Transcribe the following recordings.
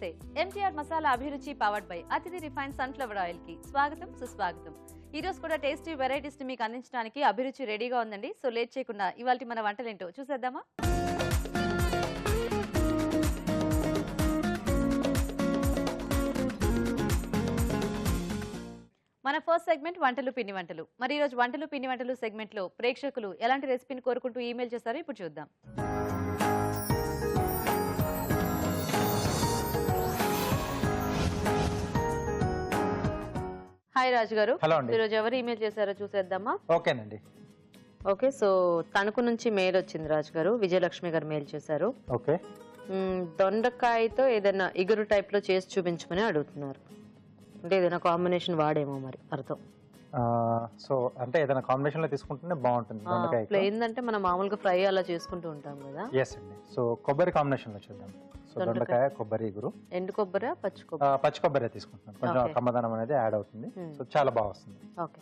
నమస్తే. MTR masala Abhiruchi powered by Athithi refine sunflower oil కి స్వాగతం సుస్వాగతం. ఈ రోజు కూడా టేస్టీ వెరైటీస్ ని మీకు అందించడానికి అభిరుచి రెడీగా ఉందండి. సో లేట్ చేయకుండా ఇవాల్టి మన వంటలేంటో చూసేద్దామా? మన ఫస్ట్ సెగ్మెంట్ వంటలు పిండి వంటలు. మరి ఈ రోజు వంటలు పిండి వంటలు సెగ్మెంట్ లో ప్రేక్షకులు ఎలాంటి రెసిపీని కోరుకుంటూ ఈమెయిల్ చేస్తారో ఇప్పుడు చూద్దాం. హాయ్ రాజు గారు, ఈరోజు ఎవరు ఈమెయిల్ చేశారో చూసేద్దామా? ఓకేనండి. ఓకే, సో తణుకు నుంచి మెయిల్ వచ్చింది రాజు గారు. విజయలక్ష్మి గారు మెయిల్ చేశారు. ఓకే, దొండకాయతో ఏదైనా ఇగురు టైప్ లో చేసి చూపించమని అడుగుతున్నారు. అంటే ఏదైనా కాంబినేషన్ వాడేమో మరి అర్థం. సో అంటే ఏదైనా కాంబినేషన్ లో తీసుకుంటేనే బాగుంటుంది. ఏంటంటే మనం మామూలుగా ఫ్రై అలా చేసుకుంటూ ఉంటాం కదా. ఎస్ అండి. సో కొబ్బరి కాంబినేషన్ లో చూద్దాం. సో దొండకాయ, కొబ్బరి ఇగురు. ఎండు కొబ్బరి, పచ్చి కొబ్బరి తీసుకుంటున్నాం. కొంచెం కమ్మదనం అనేది యాడ్ అవుతుంది. సో చాలా బాగా వస్తుంది. ఓకే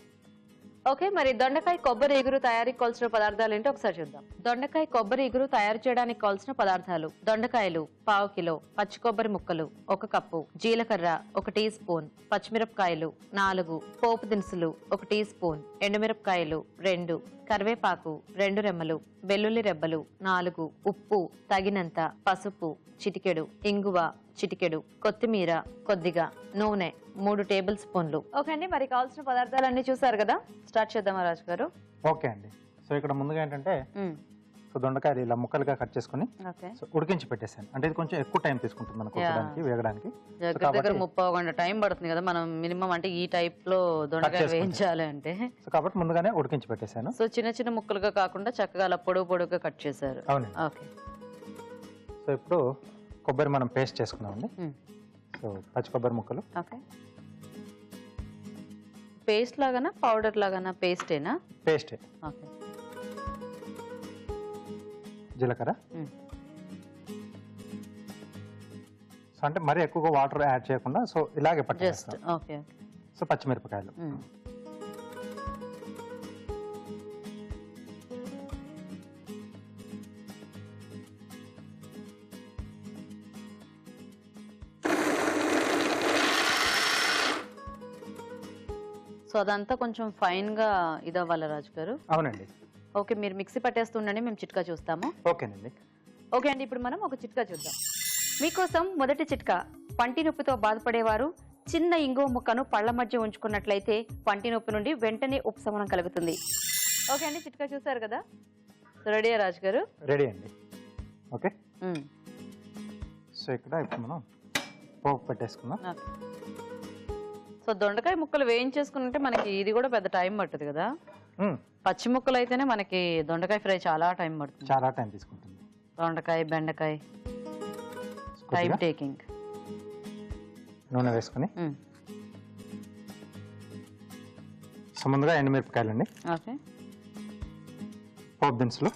ఓకే, మరి దొండకాయ కొబ్బరి ఇగురు తయారీకి కావాల్సిన పదార్థాలు ఏంటో ఒకసారి చూద్దాం. దొండకాయ కొబ్బరి ఇగురు తయారు చేయడానికి కావాల్సిన పదార్థాలు: దొండకాయలు 1/2 కిలో, పచ్చి కొబ్బరి ముక్కలు 1 కప్పు, జీలకర్ర 1 టీ స్పూన్, పచ్చిమిరపకాయలు 4, పోపు దినుసులు 1 టీ స్పూన్, ఎండుమిరపకాయలు 2, కరివేపాకు 2 రెమ్మలు, వెల్లుల్లి రెబ్బలు 4, ఉప్పు తగినంత, పసుపు చిటికెడు, ఇంగువ చిటికెడు, కొత్తిమీర కొద్దిగా, నూనె 3 టేబుల్ స్పూన్లు. ఓకే అండి, మరి కావాల్సిన పదార్థాలన్నీ చూసారు కదా. స్టార్ట్ చేద్దామా రాజు గారు? ఓకే అండి. సో ఇక్కడ ముందుగా ఏంటంటే సో దొండకాయలు ఇలా ముక్కలుగా కట్ చేసుకుని ఉడికించి పెట్టేసాను. అంటే ఇది కొంచెం ఎక్కువ టైం తీసుకుంటుంది మనకు వేగడానికి. దగ్గర 30 గంట టైం పడుతుంది కదా మనం మినిమం, అంటే ఈ టైప్ లో దొండకాయ వేయించాలి అంటే. సో కాబట్టి ముందుగానే ఉడికించి పెట్టేశాను. సో చిన్న చిన్న ముక్కలుగా కాకుండా చక్కగా అలా పొడుగుగా కట్ చేశారు. అవును. ఓకే, సో ఇప్పుడు కొబ్బరి మనం పేస్ట్ చేసుకున్నామండి. సో పచ్చి కొబ్బరి ముక్కలు. ఓకే, పేస్ట్ లాగానా పౌడర్ లాగానా? పేస్టేనా? పేస్టే. ఓకే, జీలకర్ర. సో అంటే మరీ ఎక్కువగా వాటర్ యాడ్ చేయకుండా సో ఇలాగే పట్టేస్తాం. ఓకే, సో పచ్చిమిరపకాయలు. సో అదంతా కొంచెం ఫైన్ గా ఇదవ్వాలి రాజు గారు. అవునండి. ఓకే, మీరు మిక్సీ పట్టేస్తుండండి, మేము చిట్కా చూస్తాము. ఓకేనండి. ఓకే అండి, ఇప్పుడు మనం ఒక చిట్కా చూద్దాం. మీకోసం మొదటి చిట్కా: పంటి నొప్పితో బాధపడేవారు చిన్న ఇంగువ ముక్కను పళ్ల మధ్య ఉంచుకున్నట్లయితే పంటి నొప్పి నుండి వెంటనే ఉపశమనం కలుగుతుంది. ఓకే అండి, చిట్కా చూసారు కదా. రెడీయా రాజు గారు? రెడీ అండి. ఓకే, సో ఇక్కడ ఇప్పుడు మనం పోపు పెట్టేసుకుందాం. సో దొండకాయ ముక్కలు వేయించేసుకుంటే మనకి ఇది కూడా పెద్ద టైం పడుతుంది కదా. పచ్చి ముక్కలు అయితేనే మనకి దొండకాయ ఫ్రై చాలా టైం పడుతుంది. చాలా టైం తీసుకుంటుంది. దొండకాయ, బెండకాయ టైం టేకింగ్. నూనె వేసుకుని సో ముందుగా ఎండుమిరపకాయలు అండి. ఓకే, పోపు దినుసులు.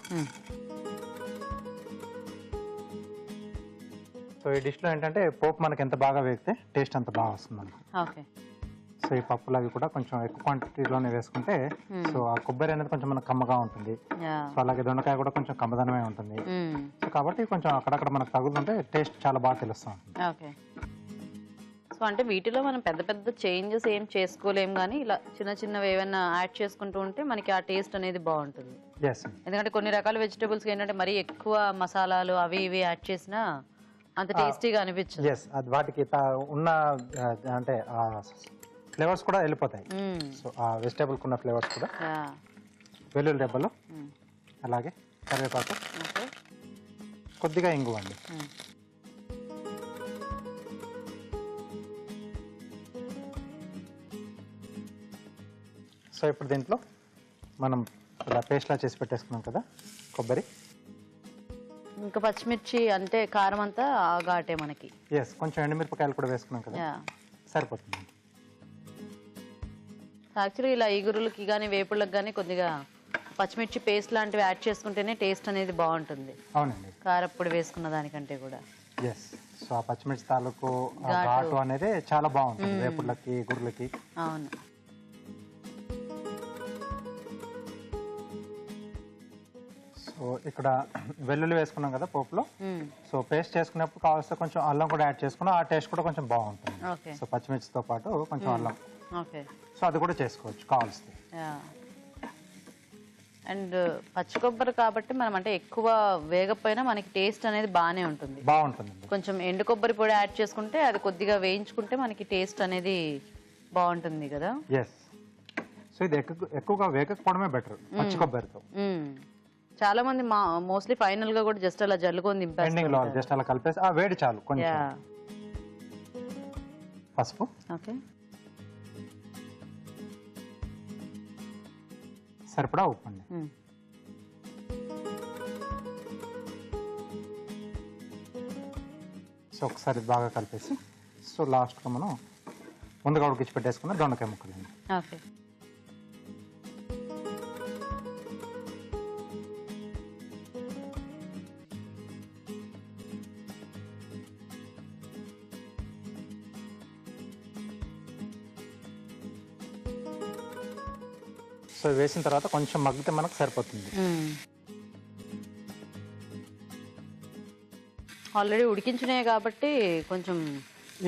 సో ఈ డిష్లో ఏంటంటే పోపు మనకి ఎంత బాగా వేగితే టేస్ట్ అంత బాగా వస్తుంది మనకి. ఓకే, సో ఈ పప్పులు అవి కూడా కొంచెం ఎక్కువ క్వాంటిటీలోనే వేసుకుంటే సో ఆ కొబ్బరి అనేది కొంచెం మనకు కమ్మగా ఉంటుంది. సో అలాగే దొండకాయ కూడా కొంచెం కమ్మదనమే ఉంటుంది. సో కాబట్టి కొంచెం అక్కడక్కడ మనకు తగులుతుంటే టేస్ట్ చాలా బాగా తెలుస్తుంది. ఓకే, సో అంటే వీటిలో మనం పెద్ద పెద్ద చేంజెస్ ఏం చేసుకోలేం, కానీ ఇలా చిన్న చిన్నవి ఏమైనా యాడ్ చేసుకుంటూ ఉంటే మనకి ఆ టేస్ట్ అనేది బాగుంటుంది. ఎందుకంటే కొన్ని రకాల వెజిటబుల్స్ ఏంటంటే మరీ ఎక్కువ మసాలాలు అవి ఇవి యాడ్ చేసినా అంత టేస్టీగా అనిపించదు. వాటికి ఉన్న అంటే ఫ్లేవర్స్ కూడా వెళ్ళిపోతాయి. సో ఆ వెజిటేబుల్ ఉన్న ఫ్లేవర్స్ కూడా. వెల్లుల్లి రెబ్బలు, అలాగే కరివేపాకు, కొద్దిగా ఇంగువ అండి. సో ఇప్పుడు దీంట్లో మనం ఇలా పేస్ట్లా చేసి పెట్టేసుకున్నాం కదా కొబ్బరి, ఇంకా పచ్చిమిర్చి, అంటే కారం అంతా ఘాటే మనకి. కొంచెం ఎండుమిరపకాయలు కూడా వేసుకున్నాం కదా, సరిపోతుంది. యాక్చువల్లీ ఇలా ఇగురులకి కానీ వేపుళ్ళకి కానీ కొద్దిగా పచ్చిమిర్చి పేస్ట్ లాంటివి యాడ్ చేసుకుంటేనే టేస్ట్ అనేది బాగుంటుంది. అవునండి, కారప్పొడి వేసుకున్న దానికంటే కూడా. సో ఆ పచ్చిమిర్చి తాలూకు ఘాటు అనేది చాలా బాగుంటుంది వేపుళ్ళకి, ఇగురులకి. అవును. సో ఇక్కడ వెల్లుల్లి వేసుకున్నాం కదా పోపులో. సో పేస్ట్ చేసుకున్నప్పుడు కావాల్సిన కొంచెం అల్లం కూడా యాడ్ చేసుకున్నా ఆ టేస్ట్ కూడా కొంచెం బాగుంటుంది. సో పచ్చిమిర్చితో పాటు కొంచెం అల్లం, సో అది కూడా చేసుకోవచ్చు కావాల్సింది. అండ్ పచ్చి కొబ్బరి కాబట్టి మనం అంటే ఎక్కువ వేగపోయినా మనకి టేస్ట్ అనేది బాగుంటుంది. కొంచెం ఎండు కొబ్బరి పొడి యాడ్ చేసుకుంటే అది కొద్దిగా వేయించుకుంటే మనకి టేస్ట్ అనేది బాగుంటుంది కదా. సో ఇది ఎక్కువగా వేగకపోవడమే బెటర్ పచ్చి కొబ్బరితో. చాలా మంది మోస్ట్లీ ఫైనల్ గా కూడా జస్ట్ అలా జల్లుకొని దింపేస్తారు. జస్ట్ అలా కలిపేసి ఆ వేడి చాలు. కొంచెం పసుపు, సరిపడా ఉప్పు అండి. సో ఒకసారి బాగా కలిపేసి సో లాస్ట్గా మనం ముందుగా ఉడికించి పెట్టేసుకున్న దొండకాయ ముక్కలు. సో వేసిన తర్వాత కొంచెం మగ్గితే మనకు సరిపోతుంది. ఆల్రెడీ ఉడికించినాయి కాబట్టి కొంచెం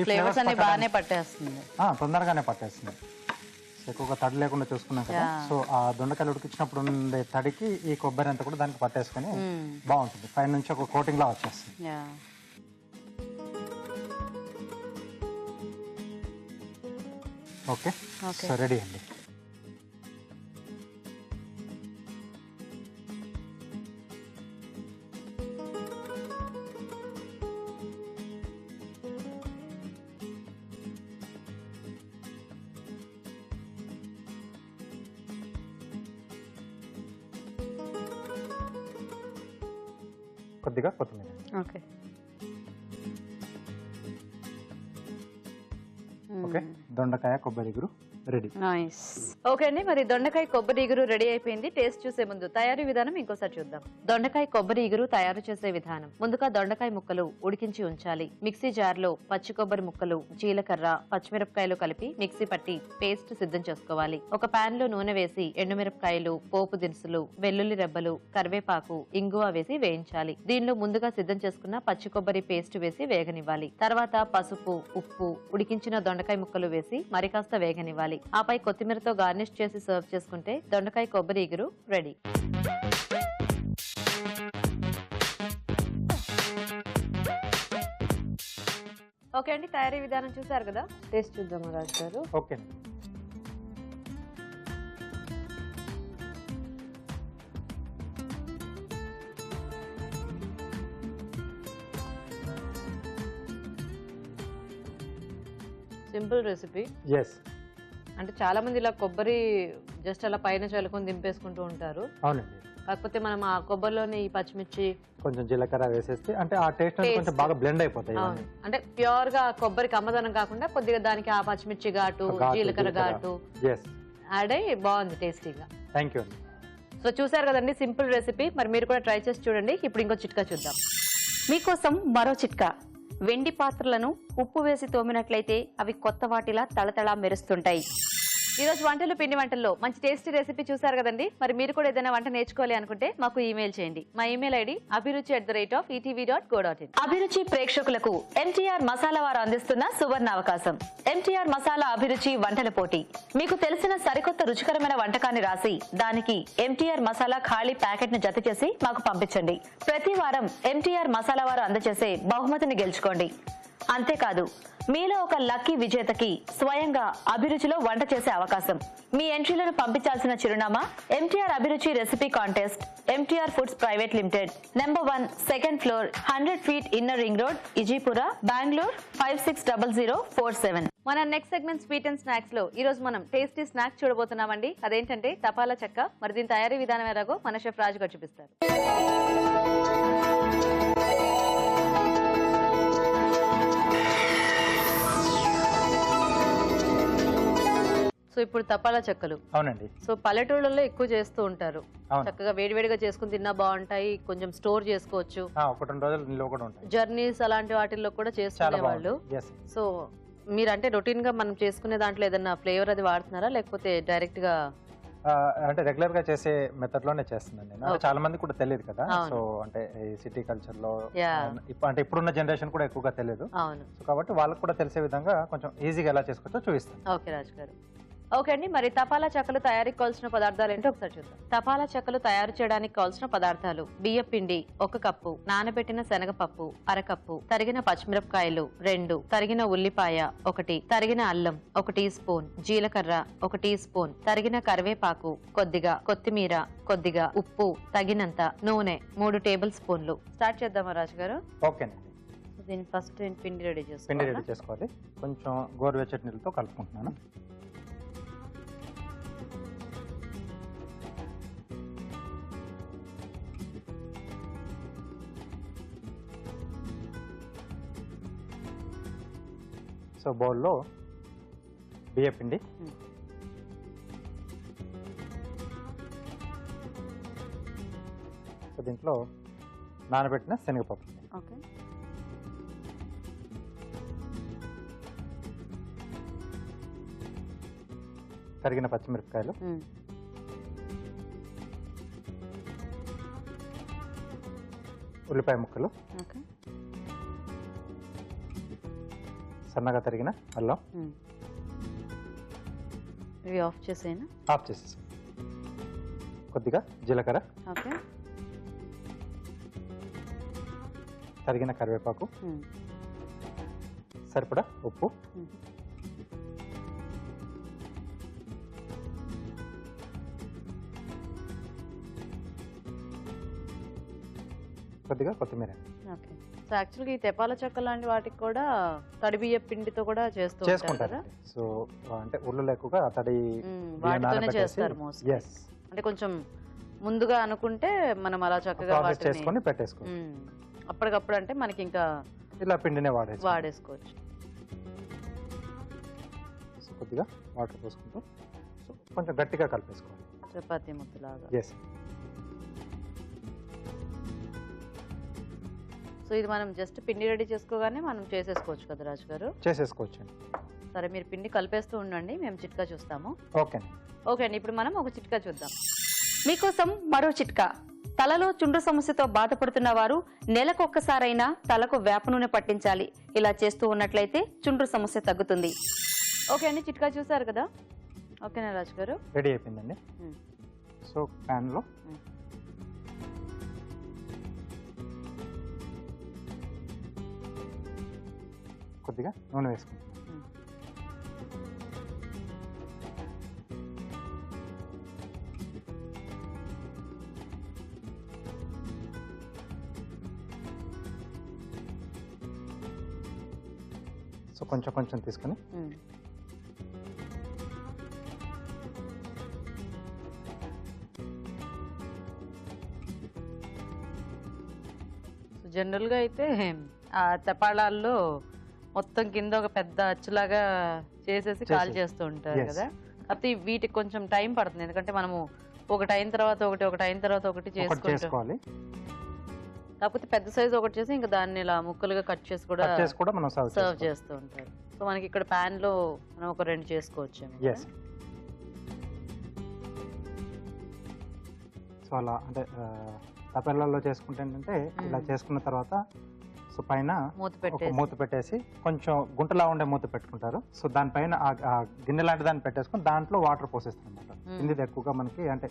ఫ్లేవర్స్ అన్ని బాగానే పట్టేస్తుంది, తొందరగానే పట్టేస్తుంది. ఎక్కువగా తడి లేకుండా చూసుకున్నాం కదా. సో ఆ దొండకాయలు ఉడికించినప్పుడు ఉండే తడికి ఈ కొబ్బరి అంతా కూడా దానికి పట్టేసుకుని బాగుంటుంది. పైన నుంచి ఒక కోటింగ్ లా వచ్చేస్తుంది. ఓకే, సో రెడీ అండి. కొద్దిగా కొత్తిమీర. ఓకే, దొండకాయ కొబ్బరి ఇగురు రెడీ. నైస్. ఓకే అండి, మరి దొండకాయ కొబ్బరి ఇగురు రెడీ అయిపోయింది. టేస్ట్ చూసే ముందు తయారీ విధానం ఇంకోసారి చూద్దాం. దొండకాయ కొబ్బరి ఇగురు తయారు చేసే విధానం. ముందుగా దొండకాయ ముక్కలు ఉడికించి ఉంచాలి. మిక్సీ జార్ లో పచ్చి కొబ్బరి ముక్కలు, జీలకర్ర, పచ్చిమిరపకాయలు కలిపి మిక్సీ పట్టి పేస్ట్ సిద్ధం చేసుకోవాలి. ఒక పాన్ లో నూనె వేసి ఎండుమిరపకాయలు, పోపు దినుసులు, వెల్లుల్లి రెబ్బలు, కరివేపాకు, ఇంగువ వేసి వేయించాలి. దీనిలో ముందుగా సిద్ధం చేసుకున్న పచ్చి కొబ్బరి పేస్ట్ వేసి వేగనివ్వాలి. తర్వాత పసుపు, ఉప్పు, ఉడికించిన దొండకాయ ముక్కలు వేసి మరి కాస్త వేగనివ్వాలి. ఆపై కొత్తిమీరతో గార్నిష్ చేసి సర్వ్ చేసుకుంటే దొండకాయ కొబ్బరి ఇగురు రెడీ. ఓకే అండి, తయారీ విధానం చూసారు కదా. టేస్ట్ చూద్దాం రాజు గారు. Okay, simple recipe. అంటే చాలా మంది ఇలా కొబ్బరి జస్ట్ అలా పైన చల్లుకొని దింపేసుకుంటూ ఉంటారు. అవునండి. కాకపోతే మనం ఆ కొబ్బరిలోని ఈ పచ్చిమిర్చి, కొంచెం జీలకర్ర వేసేస్తే అంటే ఆ టేస్ట్ కొంచెం బాగా బ్లెండ్ అయిపోతాయి. అంటే ప్యూర్ గా కొబ్బరికి అమ్మదనం కాకుండా కొద్దిగా దానికి ఆ పచ్చిమిర్చి ఘాటు, జీలకర్ర ఘాటు యాడ్ అయ్యి బాగుంది టేస్టీగా. Thank you. సో చూసారు కదండి, సింపుల్ రెసిపీ. మరి మీరు కూడా ట్రై చేసి చూడండి. ఇప్పుడు ఇంకో చిట్కా చూద్దాం. మీకోసం మరో చిట్కా. వెండి పాత్రలను ఉప్పు వేసి తోమినట్లయితే అవి కొత్త వాటిలా తళతళ మెరుస్తుంటాయి. ఈరోజు వంటలు పిండి వంటల్లో మంచి టేస్టీ రెసిపీ చూసారు కదండి. మరి మీరు కూడా ఏదైనా వంట నేర్చుకోవాలి అనుకుంటే మాకు ఈమెయిల్ చేయండి. మా ఈమెయిల్ ఐడి abhiruchi@etv.co.in. అభిరుచి ప్రేక్షకులకు ఎంటీఆర్ మసాలా వారు అందిస్తున్న సువర్ణ అవకాశం. ఎంటీఆర్ మసాలా అభిరుచి వంటల పోటీ. మీకు తెలిసిన సరికొత్త రుచికరమైన వంటకాన్ని రాసి దానికి ఎంటీఆర్ మసాలా ఖాళీ ప్యాకెట్ ను జత చేసి మాకు పంపించండి. ప్రతి వారం ఎంటీఆర్ మసాలా వారు అందజేసే బహుమతిని గెలుచుకోండి. అంతేకాదు, మీలో ఒక లక్కీ విజేతకి స్వయంగా అభిరుచిలో వంట చేసే అవకాశం. మీ ఎంట్రీలను పంపించాల్సిన చిరునామా ఎంటీఆర్ అభిరుచి recipe contest, MTR foods private limited, number 1, second floor, 100 feet inner ring road, Ejipura, Bengaluru 560047. మన next segment sweet and snacks లో ఈ రోజు మనం టేస్టీ స్నాక్స్ చూడబోతున్నామండి. అదేంటంటే తపాలా చెక్క. మరి దీని తయారీ విధానం ఎలాగో మన షెఫ్ రాజు గారు చూపిస్తారు. సో ఇప్పుడు తపాలా చెక్కలు. అవునండి. సో పల్లెటూళ్ళలో ఎక్కువ చేస్తూ ఉంటారు. చక్కగా వేడివేడిగా చేసుకుని తిన్నా బాగుంటాయి. కొంచెం స్టోర్ చేసుకోవచ్చు. 1-2 రోజులు నిల్వ కూడా ఉంటాయి. జర్నీస్ అలాంటి వాటిల్లో కూడా చేసుకునే వాళ్ళు. సో మీరు అంటే రొటీన్ గా మనం చేసుకునే దాంట్లో ఏదైనా ఫ్లేవర్ అది వాడుతున్నారా, లేకపోతే డైరెక్ట్ గా అంటే రెగ్యులర్ గా చేసే మెథడ్ లోనే చేస్తున్నాను నేను. అంటే చాలా మంది కూడా తెలియదు కదా. సో అంటే ఈ సిటీ కల్చర్ లో అంటే ఇప్పుడున్న జనరేషన్ కూడా ఎక్కువగా తెలియదు. సో కాబట్టి వాళ్ళకి కూడా తెలిసే విధంగా కొంచెం ఈజీగా ఎలా చేసుకోవచ్చో చూపిస్తాను. ఓకే రాజు గారు. ఓకే అండి, మరి తపాలా చెక్కలు తయారీకి కావాల్సిన పదార్థాలు ఏంటో ఒకసారి చూద్దాం. తపాలా చెక్కలు తయారు చేయడానికి కావాల్సిన పదార్థాలు: బియ్య పిండి 1 కప్పు, నానబెట్టిన శనగపప్పు 1/2 కప్పు, తరిగిన పచ్చిమిరపకాయలు 2, తరిగిన ఉల్లిపాయ 1, తరిగిన అల్లం 1 టీ స్పూన్, జీలకర్ర 1 టీ స్పూన్, తరిగిన కరివేపాకు కొద్దిగా, కొత్తిమీర కొద్దిగా, ఉప్పు తగినంత, నూనె 3 టేబుల్ స్పూన్లు. స్టార్ట్ చేద్దామా రాజు గారు? ఓకేనండి. దీన్ని ఫస్ట్ పిండి రెడీ చేసుకోవాలి. కొంచెం గోరువెచ్చటి నీళ్ళతో కలుపుకుంటున్నాను. సో బౌల్లో బియ్య పిండి, సో దీంట్లో నానబెట్టిన శనగపప్పు, తరిగిన పచ్చిమిరపకాయలు, ఉల్లిపాయ ముక్కలు, సన్నగా తరిగిన అల్లం. ఇవి ఆఫ్ చేసేనా? ఆఫ్ చేసేసి కొద్దిగా జీలకర్ర, తరిగిన కరివేపాకు, సరిపడా ఉప్పు, కొద్దిగా కొత్తిమీర. సో యాక్చువల్గా ఈ తెపాల చెక్క లాంటి వాటికి కూడా తడి బియ్య పిండితో కూడా చేసుకుంటారు. సో అంటే ఊళ్ళో ఎక్కువగా తడి వాటితోనే చేస్తారు మోస్ట్లీ. అంటే కొంచెం ముందుగా అనుకుంటే మనం అలా చక్కగా చేసుకొని పెట్టేసుకోవచ్చు. అప్పటికప్పుడు అంటే మనకి ఇంకా ఇలా పిండినే వాడేసుకోవచ్చు. సో కొద్దిగా వాటర్ పోసుకుంటూ సో కొంచెం గట్టిగా కలిపేసుకోవాలి, చపాతీ ముద్దలాగా. సో ఇది మనం జస్ట్ పిండి రెడీ చేసుకోగానే మనం చేసేసుకోవచ్చు కదా రాజు గారు? చేసేసుకోవచ్చు. సరే, మీరు పిండి కలిపేస్తూ ఉండండి, మేము చిట్కా చూస్తాము. ఓకే అండి, ఇప్పుడు మనం ఒక చిట్కా చూద్దాం. మీకోసం మరో చిట్కా. తలలో చుండ్రు సమస్యతో బాధపడుతున్న వారు నెలకొక్కసారైనా తలకు వేప నూనె పట్టించాలి. ఇలా చేస్తూ ఉన్నట్లయితే చుండ్రు సమస్య తగ్గుతుంది. ఓకే అండి, చిట్కా చూసారు కదా? ఓకేనా రాజు గారు? రెడీ అయిపోయిందండి. సో ప్యాన్ లో కొద్దిగా నూనె వేసుకుంటాం. సో కొంచెం కొంచెం తీసుకొని జనరల్ గా అయితే ఆ తెపాళాల్లో మొత్తం కింద ఒక పెద్ద అచ్చులాగా చేసేసి కాల్ చేస్తూ ఉంటారు కదా. అయితే వీటికి కొంచెం టైం పడుతుంది, ఎందుకంటే మనము ఒకటి అయిన తర్వాత ఒకటి చేసుకోవాలి. కాకపోతే పెద్ద సైజ్ ఒకటి చేసి ఇంకా దాన్ని ఇలా ముక్కలుగా కట్ చేసి కూడా మనం సర్వ్ చేస్తూ ఉంటారు. సో మనకి ఇక్కడ ప్యాన్ లో మనం ఒక 2 చేసుకోవచ్చు. సో అలా అంటే తపెల్లలో చేసుకుంటే ఏంటంటే ఇలా చేసుకున్న తర్వాత సో పైన మూత పెట్టేసి కొంచెం గుంటలా ఉండే మూత పెట్టుకుంటారు. సో దానిపైన ఆ గిన్నె లాంటి దాన్ని పెట్టేసుకుని దాంట్లో వాటర్ పోసేస్తారు అనమాట. కిందిది ఎక్కువగా మనకి అంటే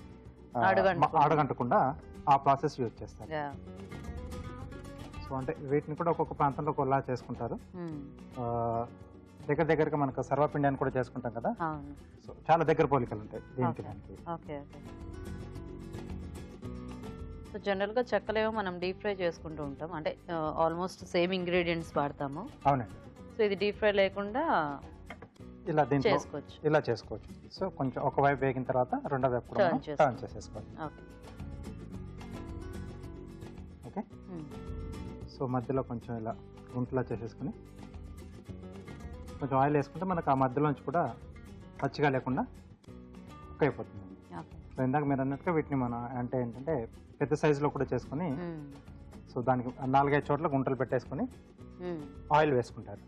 అడగంటకుండా ఆ ప్రాసెస్ యూజ్ చేస్తారు. సో అంటే వీటిని కూడా ఒక్కొక్క ప్రాంతంలో ఒకలా చేసుకుంటారు. దగ్గరగా మనకు సర్వపిండి అని కూడా చేసుకుంటాం కదా. సో చాలా దగ్గర పోలికలు ఉంటాయి దీనికి దానికి. సో జనరల్ గా చెక్కలేమో మనం డీప్ ఫ్రై చేసుకుంటూ ఉంటాం, అంటే ఆల్మోస్ట్ సేమ్ ఇంగ్రీడియంట్స్ వాడతాము. అవునండి. సో ఇది డీప్ ఫ్రై లేకుండా ఇలా చేసుకోవచ్చు. సో కొంచెం ఒక వైపు వేగిన తర్వాత రెండో వైపు కూడా టర్న్ చేసేసుకోవాలి. ఓకే. సో మధ్యలో కొంచెం ఇలా గుంటలా చేసేసుకుని కొంచెం ఆయిల్ వేసుకుంటే మనకు ఆ మధ్యలోంచి కూడా పచ్చిగా లేకుండా కుక్ అయిపోతుంది. సో ఇందాక మీరు అన్నట్టుగా వీటిని మనం అంటే ఏంటంటే పెద్ద సైజులో కూడా చేసుకుని సో దానికి 4-5 చోట్ల గుంటలు పెట్టేసుకుని ఆయిల్ వేసుకుంటారు.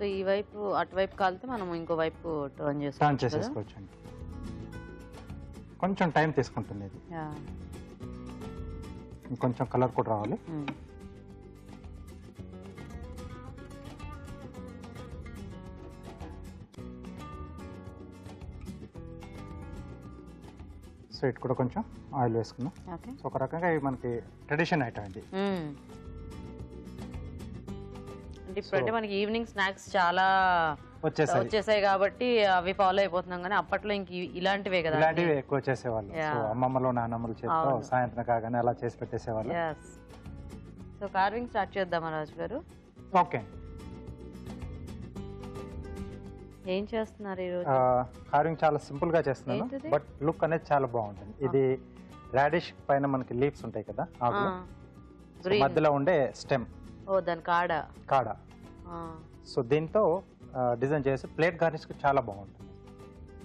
సో ఈ వైపు అటువైపు కాలితే మనం ఇంకో వైపు టర్న్ టర్న్ చేసేసుకోవచ్చు అండి. కొంచెం టైం తీసుకుంటుంది ఇది, ఇంకొంచెం కలర్ కూడా రావాలి. సో ఇటు కూడా కొంచెం ఆయిల్ వేసుకుందాం. సో ఒక రకంగా ఇవి మనకి ట్రెడిషన్ ఐటమ్ ఇది. అంటే ఇప్పుడంటే మనకి ఈవినింగ్ స్నాక్స్ చాలా వచ్చేసాయి కాబట్టి అవి ఫాలో అయిపోతున్నాం, కానీ అప్పట్లో ఇంక ఇలాంటివే కదా, ఇలాంటివి ఎక్కువ చేసేవాళ్ళు. సో అమ్మమ్మలు నాన్నమ్మలు చేతితో సాయంత్రం కాగానే అలా చేసి పెట్టేసేవాళ్ళు. సో కార్వింగ్ స్టార్ట్ చేద్దామా రాజు గారు? ఓకే. ఏం చేస్తున్నారు ఈరోజు? కార్వింగ్ చాలా సింపుల్ గా చేస్తున్నాను, బట్ లుక్ అనేది చాలా బాగుంటుంది. ఇది రాడిష్ పైన మనకి లీవ్స్ ఉంటాయి కదా, మధ్యలో ఉండే స్టెమ్, దాని కాడ. సో దీంతో డిజైన్ చేసి ప్లేట్ గార్నిష్ కి చాలా బాగుంటుంది.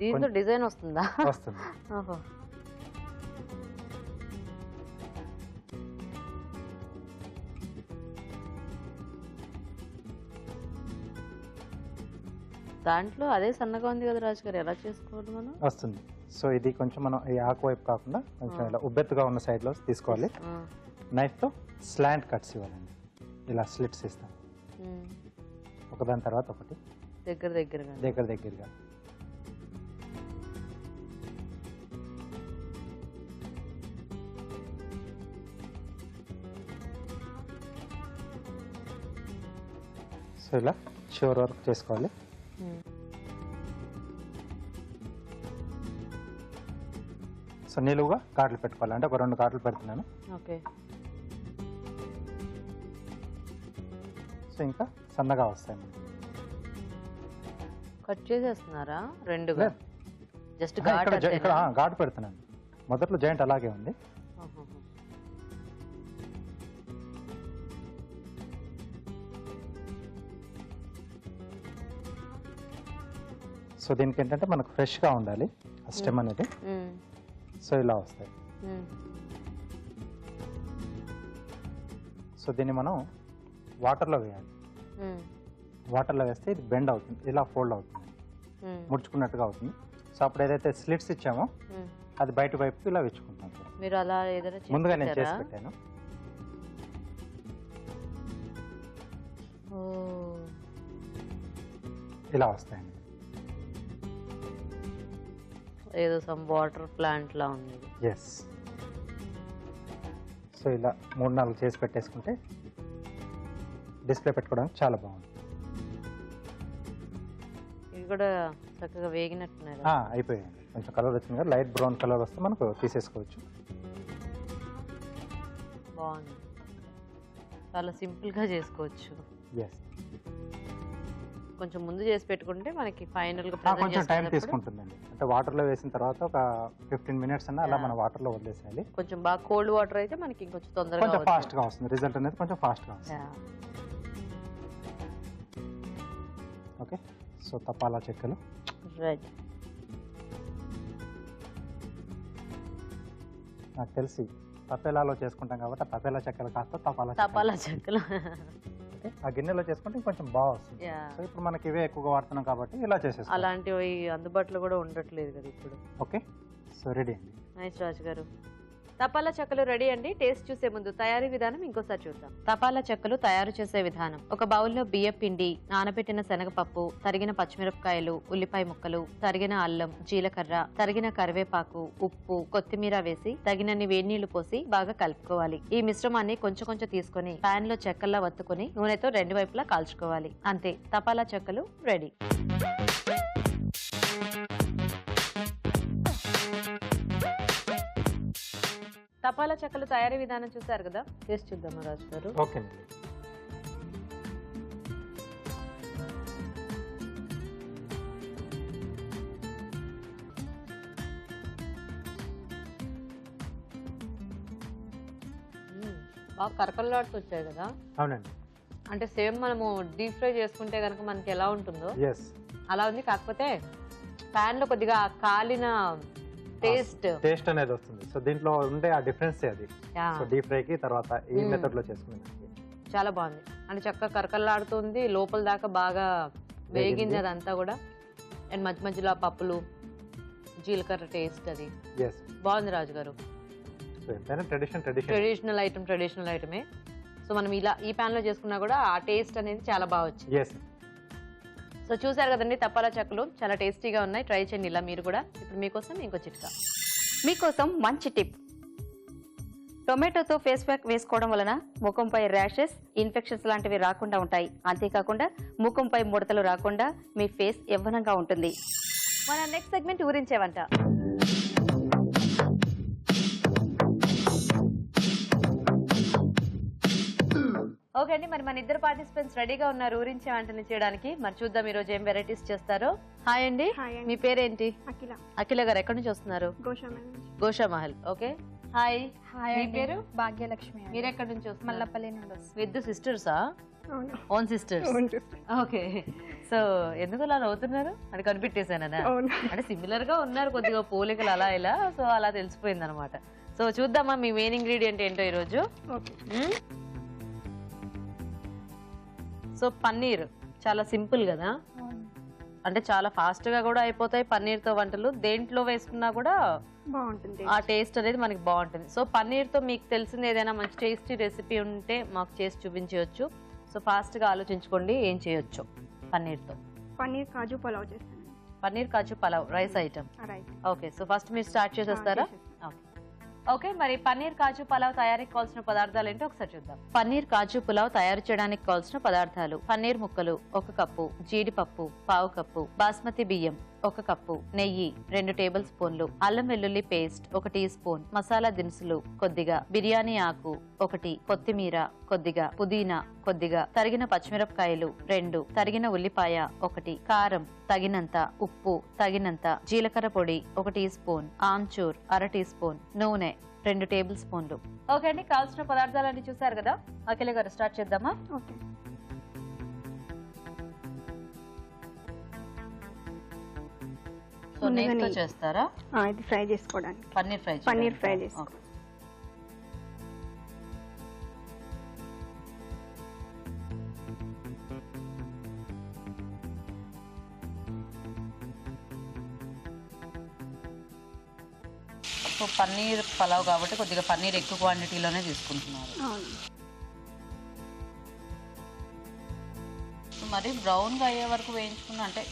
దీంతో డిజైన్ వస్తుందా? వస్తుంది. దాంట్లో అదే సన్నగా ఉంది కదా రాజు గారు, ఎలా చేసుకోవాలి మనం? వస్తుంది. సో ఇది కొంచెం మనం ఈ ఆకు వైపు కాకుండా కొంచెం ఇలా ఉబ్బెత్తుగా ఉన్న సైడ్ లో తీసుకోవాలి. నైఫ్ తో స్లాంట్ కట్స్ ఇవ్వాలండి, ఇలా స్లిట్స్ ఇస్తాం ఒకదాని తర్వాత ఒకటి, దగ్గర దగ్గరగా. సో ఇలా షోర్ వర్క్ చేసుకోవాలి. సో నిలువుగా కాట్లు పెట్టుకోవాలి, అంటే ఒక 2 కాట్లు పెడుతున్నాను. ఓకే. సో ఇంకా సన్నగా వస్తాయి. కట్ చేసేస్తున్నారా రెండుగా? జస్ట్ ఇక్కడ ఘాటు పెడుతున్నాను. మొదట్లో జాయింట్ అలాగే ఉంది. సో దీనికి ఏంటంటే మనకు ఫ్రెష్ గా ఉండాలి ఆ స్టెమ్ అనేది. సో ఇలా వస్తాయి. సో దీన్ని మనం వాటర్లో వేయాలి. వాటర్లో వేస్తే ఇది బెండ్ అవుతుంది, ఇలా ఫోల్డ్ అవుతుంది, ముడుచుకున్నట్టుగా అవుతుంది. సో అప్పుడు ఏదైతే స్లిట్స్ ఇచ్చామో అది బయట వైపు ఇలా విచ్చుకుంటాం. మీరు అలా ముందుగా నేను చేసి పెట్టాను. ఇలా వస్తాయండి. ఏదో సమ్ వాటర్ ప్లాంట్ లా ఉంది. ఎస్. సో ఇలా 3-4 చేసి పెట్టేసుకుంటే డిస్ప్లే పెట్టుకోవడానికి చాలా బాగుంది. ఇవి కూడా చక్కగా వేగినట్టున్నాయి. అయిపోయాయండి. కొంచెం కలర్ వచ్చింది కదా, లైట్ బ్రౌన్ కలర్ వస్తే మనకు తీసేసుకోవచ్చు. బాగుంది, చాలా సింపుల్ గా చేసుకోవచ్చు. ఎస్. కొంచెం ముందు చేసి పెట్టుకుంటే మనకి ఫైనల్ గా కొంచెం టైం తీసుకుంటుందండి. అంటే వాటర్ లో వేసిన తర్వాత ఒక 15 మినిట్స్ అన్న అలా మన వాటర్ లో వదిలేసేయాలి. కొంచెం బాగా కోల్డ్ వాటర్ అయితే మనకి ఇంకొంచెం తొందరగా, కొంచెం ఫాస్ట్ గా వస్తుంది రిజల్ట్ అనేది, కొంచెం ఫాస్ట్ గా వస్తుంది. ఓకే. సో తపాలా చెక్కలు రెడీ. నాకు తెలిసి తపేలాలో చేసుకుంటాం కాబట్టి ఆ తపేలా చెక్కలు కాస్త తపాలా చెక్కలు ఆ గిన్నెలో చేసుకుంటే కొంచెం బాగా వస్తుంది. సో ఇప్పుడు మనకి ఇవే ఎక్కువగా వాడుతున్నాం కాబట్టి ఇలా చేసేస్తాం. అలాంటివి అందుబాటులో కూడా ఉండట్లేదు కదా ఇప్పుడు. ఓకే. సో రెడీ అండి. నైస్ రాజు గారు. తపాలా చెక్కలు రెడీ అండి. టేస్ట్ చూసే ముందు తయారీ విధానం ఇంకోసారి చూద్దాం. తపాలా చెక్కలు తయారు చేసే విధానం: ఒక బౌల్లో బియ్యం పిండి, నానబెట్టిన శనగపప్పు, తరిగిన పచ్చిమిరపకాయలు, ఉల్లిపాయ ముక్కలు, తరిగిన అల్లం, జీలకర్ర, తరిగిన కరివేపాకు, ఉప్పు, కొత్తిమీర వేసి తగినన్ని వేడి నీళ్లు పోసి బాగా కలుపుకోవాలి. ఈ మిశ్రమాన్ని కొంచెం కొంచెం తీసుకుని పాన్ లో చెక్కల్లా వత్తుకుని నూనెతో 2 వైపులా కాల్చుకోవాలి. అంతే, తపాలా చెక్కలు రెడీ. తపాలా చెక్కలు తయారీ విధానం చూసారు కదా, టేస్ట్ చూద్దామా రాజు గారు? ఓకే. బాగా కరకల్లాడుతూ వచ్చాయి కదా. అవునండి. అంటే సేమ్ మనము డీప్ ఫ్రై చేసుకుంటే కనుక మనకి ఎలా ఉంటుందో అలా ఉంది, కాకపోతే పాన్ లో కొద్దిగా కాలిన టేస్ట్ అనేది వస్తుంది. సో దీంట్లో ఉండే ఆ డిఫరెన్స్ అది. సో డీప్ ఫ్రై కి తర్వాత ఈ మెథడ్ లో చేసుకునేది చాలా బాగుంది. అంటే చక్కగా కరకల్లాడుతుంది, లోపల దాకా బాగా వేగింది అదంతా కూడా. అండ్ మధ్య మధ్యలో ఆ పప్పులు, జీలకర్ర టేస్ట్ అది బాగుంది రాజు గారు. ట్రెడిషనల్ ఐటమే. సో మనం ఇలా ఈ ప్యాన్ లో చేసుకున్నా కూడా ఆ టేస్ట్ అనేది చాలా బాగా వచ్చింది. సో చూసారు కదండి, తప్పాల చెక్కలు చాలా టేస్టీగా ఉన్నాయి. ట్రై చేయండి ఇలా మీరు కూడా. ఇప్పుడు మీకోసం ఇంకో చిట్కా. మీకోసం మంచి టిప్. టొమాటోతో ఫేస్ ప్యాక్ వేసుకోవడం వలన ముఖంపై ర్యాషెస్, ఇన్ఫెక్షన్స్ లాంటివి రాకుండా ఉంటాయి. అంతేకాకుండా ముఖంపై ముడతలు రాకుండా మీ ఫేస్ యవ్వనంగా ఉంటుంది. మన నెక్స్ట్ సెగ్మెంట్ ఊరించే వంట. ఓకే అండి, మరి మన ఇద్దరు పార్టిసిపెంట్స్ రెడీగా ఉన్నారు ఊరించే వంటని చేయడానికి. మరి చూద్దాం ఈ రోజు ఏం వెరైటీస్ చేస్తారో. హాయ్ అండి, మీ పేరేంటి? అఖిల గారు. ఎక్కడి నుంచి వస్తున్నారు? గోషామహల్. Okay, hi. మీ పేరు? భాగ్యలక్ష్మి. మీరు ఎక్కడి నుంచి వస్తున్నారు? మల్లపల్లి నుండి. విత్ సిస్టర్సా? Own sisters. ఓకే, సో ఎందుకు అలా అవుతున్నారు? అది కనిపెట్టేశానా? అంటే సిమిలర్ గా ఉన్నారు కొద్దిగా, పోలికలు అలా ఇలా, సో అలా తెలిసిపోయింది అనమాట. సో చూద్దామా మీ మెయిన్ ఇంగ్రీడియంట్ ఏంటో ఈరోజు. సో పన్నీర్ చాలా సింపుల్ కదా, అంటే చాలా ఫాస్ట్ గా కూడా అయిపోతాయి పన్నీర్ తో వంటలు. దేంట్లో వేసుకున్నా కూడా బాగుంటుంది, ఆ టేస్ట్ అనేది మనకి బాగుంటుంది. సో పన్నీర్ తో మీకు తెలిసింది ఏదైనా మంచి టేస్టీ రెసిపీ ఉంటే మాకు చేసి చూపించవచ్చు. సో ఫాస్ట్ గా ఆలోచించుకోండి ఏం చేయొచ్చు పన్నీర్ తో. పన్నీర్ కాజు పలావ్ చేస్తాను. Paneer kaju pulao rice item. Okay, so first మీరు స్టార్ట్ చేసేస్తారా? ఓకే, మరి పన్నీర్ కాజు పలావ్ తయారీకి కావాల్సిన పదార్థాలు ఏంటో ఒకసారి చూద్దాం. పన్నీర్ కాజు పులావ్ తయారు చేయడానికి కావాల్సిన పదార్థాలు: పన్నీర్ ముక్కలు 1 కప్పు, జీడిపప్పు 1/2 కప్పు, బాస్మతి బియ్యం 1 కప్పు, నెయ్యి 2 టేబుల్ స్పూన్లు, అల్లం వెల్లుల్లి పేస్ట్ 1 టీ స్పూన్, మసాలా దినుసులు కొద్దిగా, బిర్యానీ ఆకు 1, కొత్తిమీర కొద్దిగా, పుదీనా కొద్దిగా, తరిగిన పచ్చిమిరపకాయలు 2, తరిగిన ఉల్లిపాయ 1, కారం తగినంత, ఉప్పు తగినంత, జీలకర్ర పొడి 1 teaspoon, amchur 1/2 teaspoon, నూనె 2 టేబుల్ స్పూన్లు. ఓకే అండి, కావాల్సిన పదార్థాలన్నీ చూసారు కదా. అఖిల గారు స్టార్ట్ చేద్దామా? ఓకే. సో నెయ్యితో చేస్తారా? ఇది ఫ్రై చేసుకోవడానికి. పన్నీర్ ఫ్రై చేసుకో. సో పన్నీర్ పలావ్ కాబట్టి కొద్దిగా పన్నీర్ ఎక్కువ క్వాంటిటీలోనే తీసుకుంటున్నారు. మరి బ్రౌన్ గా అయ్యే వరకు వేయించుకున్నా అంటే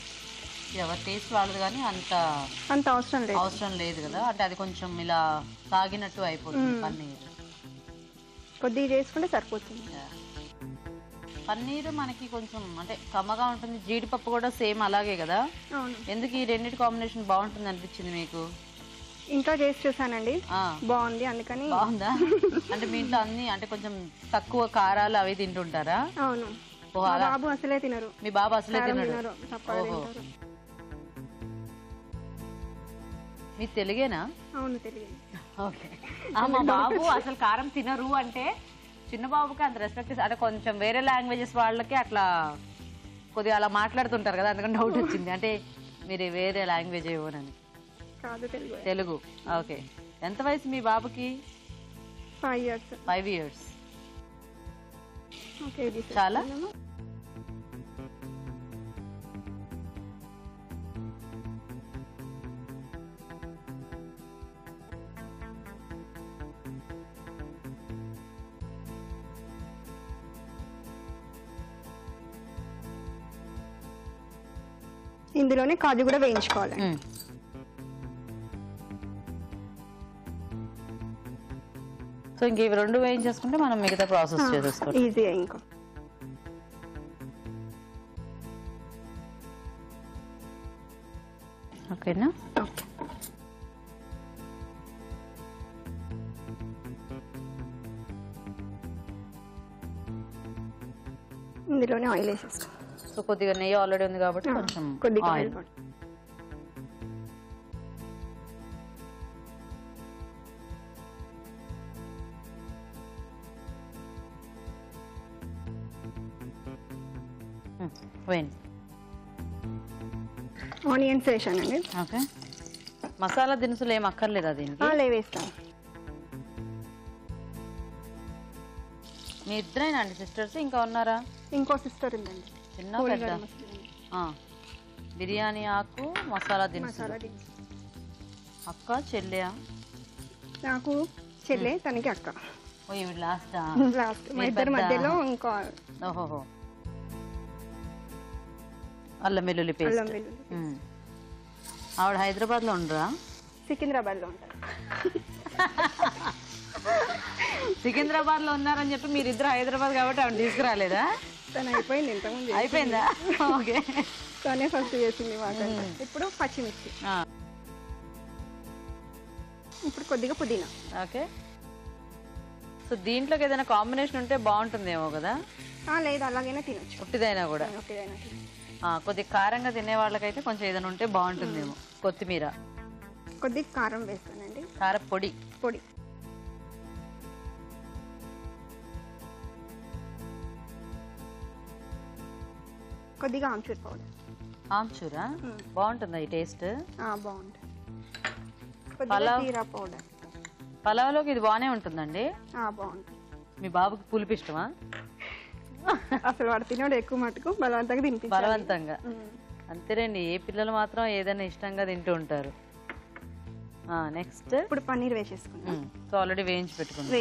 ఎవరి టేస్ట్ వాళ్ళది, కానీ అంత అవసరం లేదు కదా. అంటే అది కొంచెం ఇలా తాగినట్టు అయిపోతుంది పన్నీర్. కొద్దిగా చేసుకుంటే సరిపోతుంది. పన్నీర్ మనకి కొంచెం అంటే కమ్మగా ఉంటుంది. జీడిపప్పు కూడా సేమ్ అలాగే కదా. ఎందుకు ఈ రెండింటి కాంబినేషన్ బాగుంటుంది అనిపించింది మీకు? ఇంట్లో చేసి చూసానండి, బాగుంది, అందుకని. బాగుందా? అంటే మీ ఇంట్లో అన్ని అంటే కొంచెం తక్కువ కారాలు అవి తింటుంటారా? అవును. బాబు అసలే తినరు. మీ బాబు అసలే తినరు? మీ తెలుగేనా? అవును, తెలుగే. ఓకే. మా బాబు అసలు కారం తినరు అంటే చిన్న బాబుకి అంత రెస్పెక్ట్, అంటే కొంచెం వేరే లాంగ్వేజెస్ వాళ్ళకి అట్లా కొద్దిగా అలా మాట్లాడుతుంటారు కదా, అందుకని డౌట్ వచ్చింది. అంటే మీరు వేరే లాంగ్వేజ్ ఏమోనని. తెలుగు. ఓకే. ఎంత వయసు మీ బాబుకి? 5 years. చాలా. ఇందులోనే కాజు కూడా వేయించుకోవాలి. సో ఇంక ఇవి 2 వేయించేసుకుంటే మనం మిగతా ప్రాసెస్ చేసేసుకోవాలి. ఈజీ. ఇంకా ఓకేనా? ఓకే. ఇందులోనే ఆయిల్ వేసేస్తాం. సో కొద్దిగా నెయ్యి ఆల్రెడీ ఉంది కాబట్టి కొంచెం కొద్దిగా ఆయిల్. ఆనియన్స్ వేసానండి. ఓకే. మసాలా దినుసులు ఏం అక్కర్లేదా దీనికి? వేస్తాను. మీ ఇద్దరేనా అండి సిస్టర్స్? ఇంకా ఉన్నారా? ఇంకో సిస్టర్ ఉందండి. చిన్న పెద్ద? బిర్యానీ ఆకు, మసాలా దినుసులు. మసాలా దినుసు. అక్క చెల్లెయా? నాకు చెల్లె, తనకి అక్క. ఓ ఇవి లాస్టా? లాస్ట్ మా ఇద్దరి మధ్యలో ఇంకో ఓహోహో. అల్లం వెల్లుల్లి పేస్ట్. అల్లం వెల్లుల్లి. ఆవిడ హైదరాబాద్లో ఉండరా? సికింద్రాబాద్లో ఉంటారు. సికింద్రాబాద్లో ఉన్నారని చెప్పి మీరిద్దరు హైదరాబాద్ కాబట్టి ఆవిడ తీసుకురాలేదా? తను అయిపోయింది ఇంతకుముందు. అయిపోయిందా? ఓకే. తనే ఫస్ట్ చేసింది మాకంటే. ఇప్పుడు పచ్చిమిర్చి, ఇప్పుడు కొద్దిగా పుదీనా. ఓకే. సో దీంట్లోకి ఏదైనా కాంబినేషన్ ఉంటే బాగుంటుందేమో కదా? లేదు, అలాగైనా తినొచ్చు. ఉట్టిదైనా కూడా. ఒకటైనా తినొచ్చు. కొద్దిగా కారంగా తినే వాళ్ళకైతే కొంచెం ఏదైనా ఉంటే బాగుంటుందేమో. కొత్తిమీర, కొద్దిగా కారం వేస్తానండి. కారం పొడి. పొడి, కొద్దిగా ఆమ్చూర్ పౌడర్. ఆమ్చూరా? బాగుంటుందా ఈ టేస్ట్? బాగుంటుంది. కొద్దిగా జీరా పౌడర్. పలావ్లోకి ఇది బాగానే ఉంటుందండి. బాగుంటుంది. మీ బాబుకి పులుపు ఇష్టమా? అసలు వాడు తినడు ఎక్కువ మటుకు, బలవంతంగా తినిపించాలి. బలవంతంగా. అంతేనండి, ఏ పిల్లలు మాత్రం ఏదైనా ఇష్టంగా తింటూ ఉంటారు. నెక్స్ట్ ఇప్పుడు పన్నీర్ వేసేసుకున్నాం. సో ఆల్రెడీ వేయించి పెట్టుకున్నాం.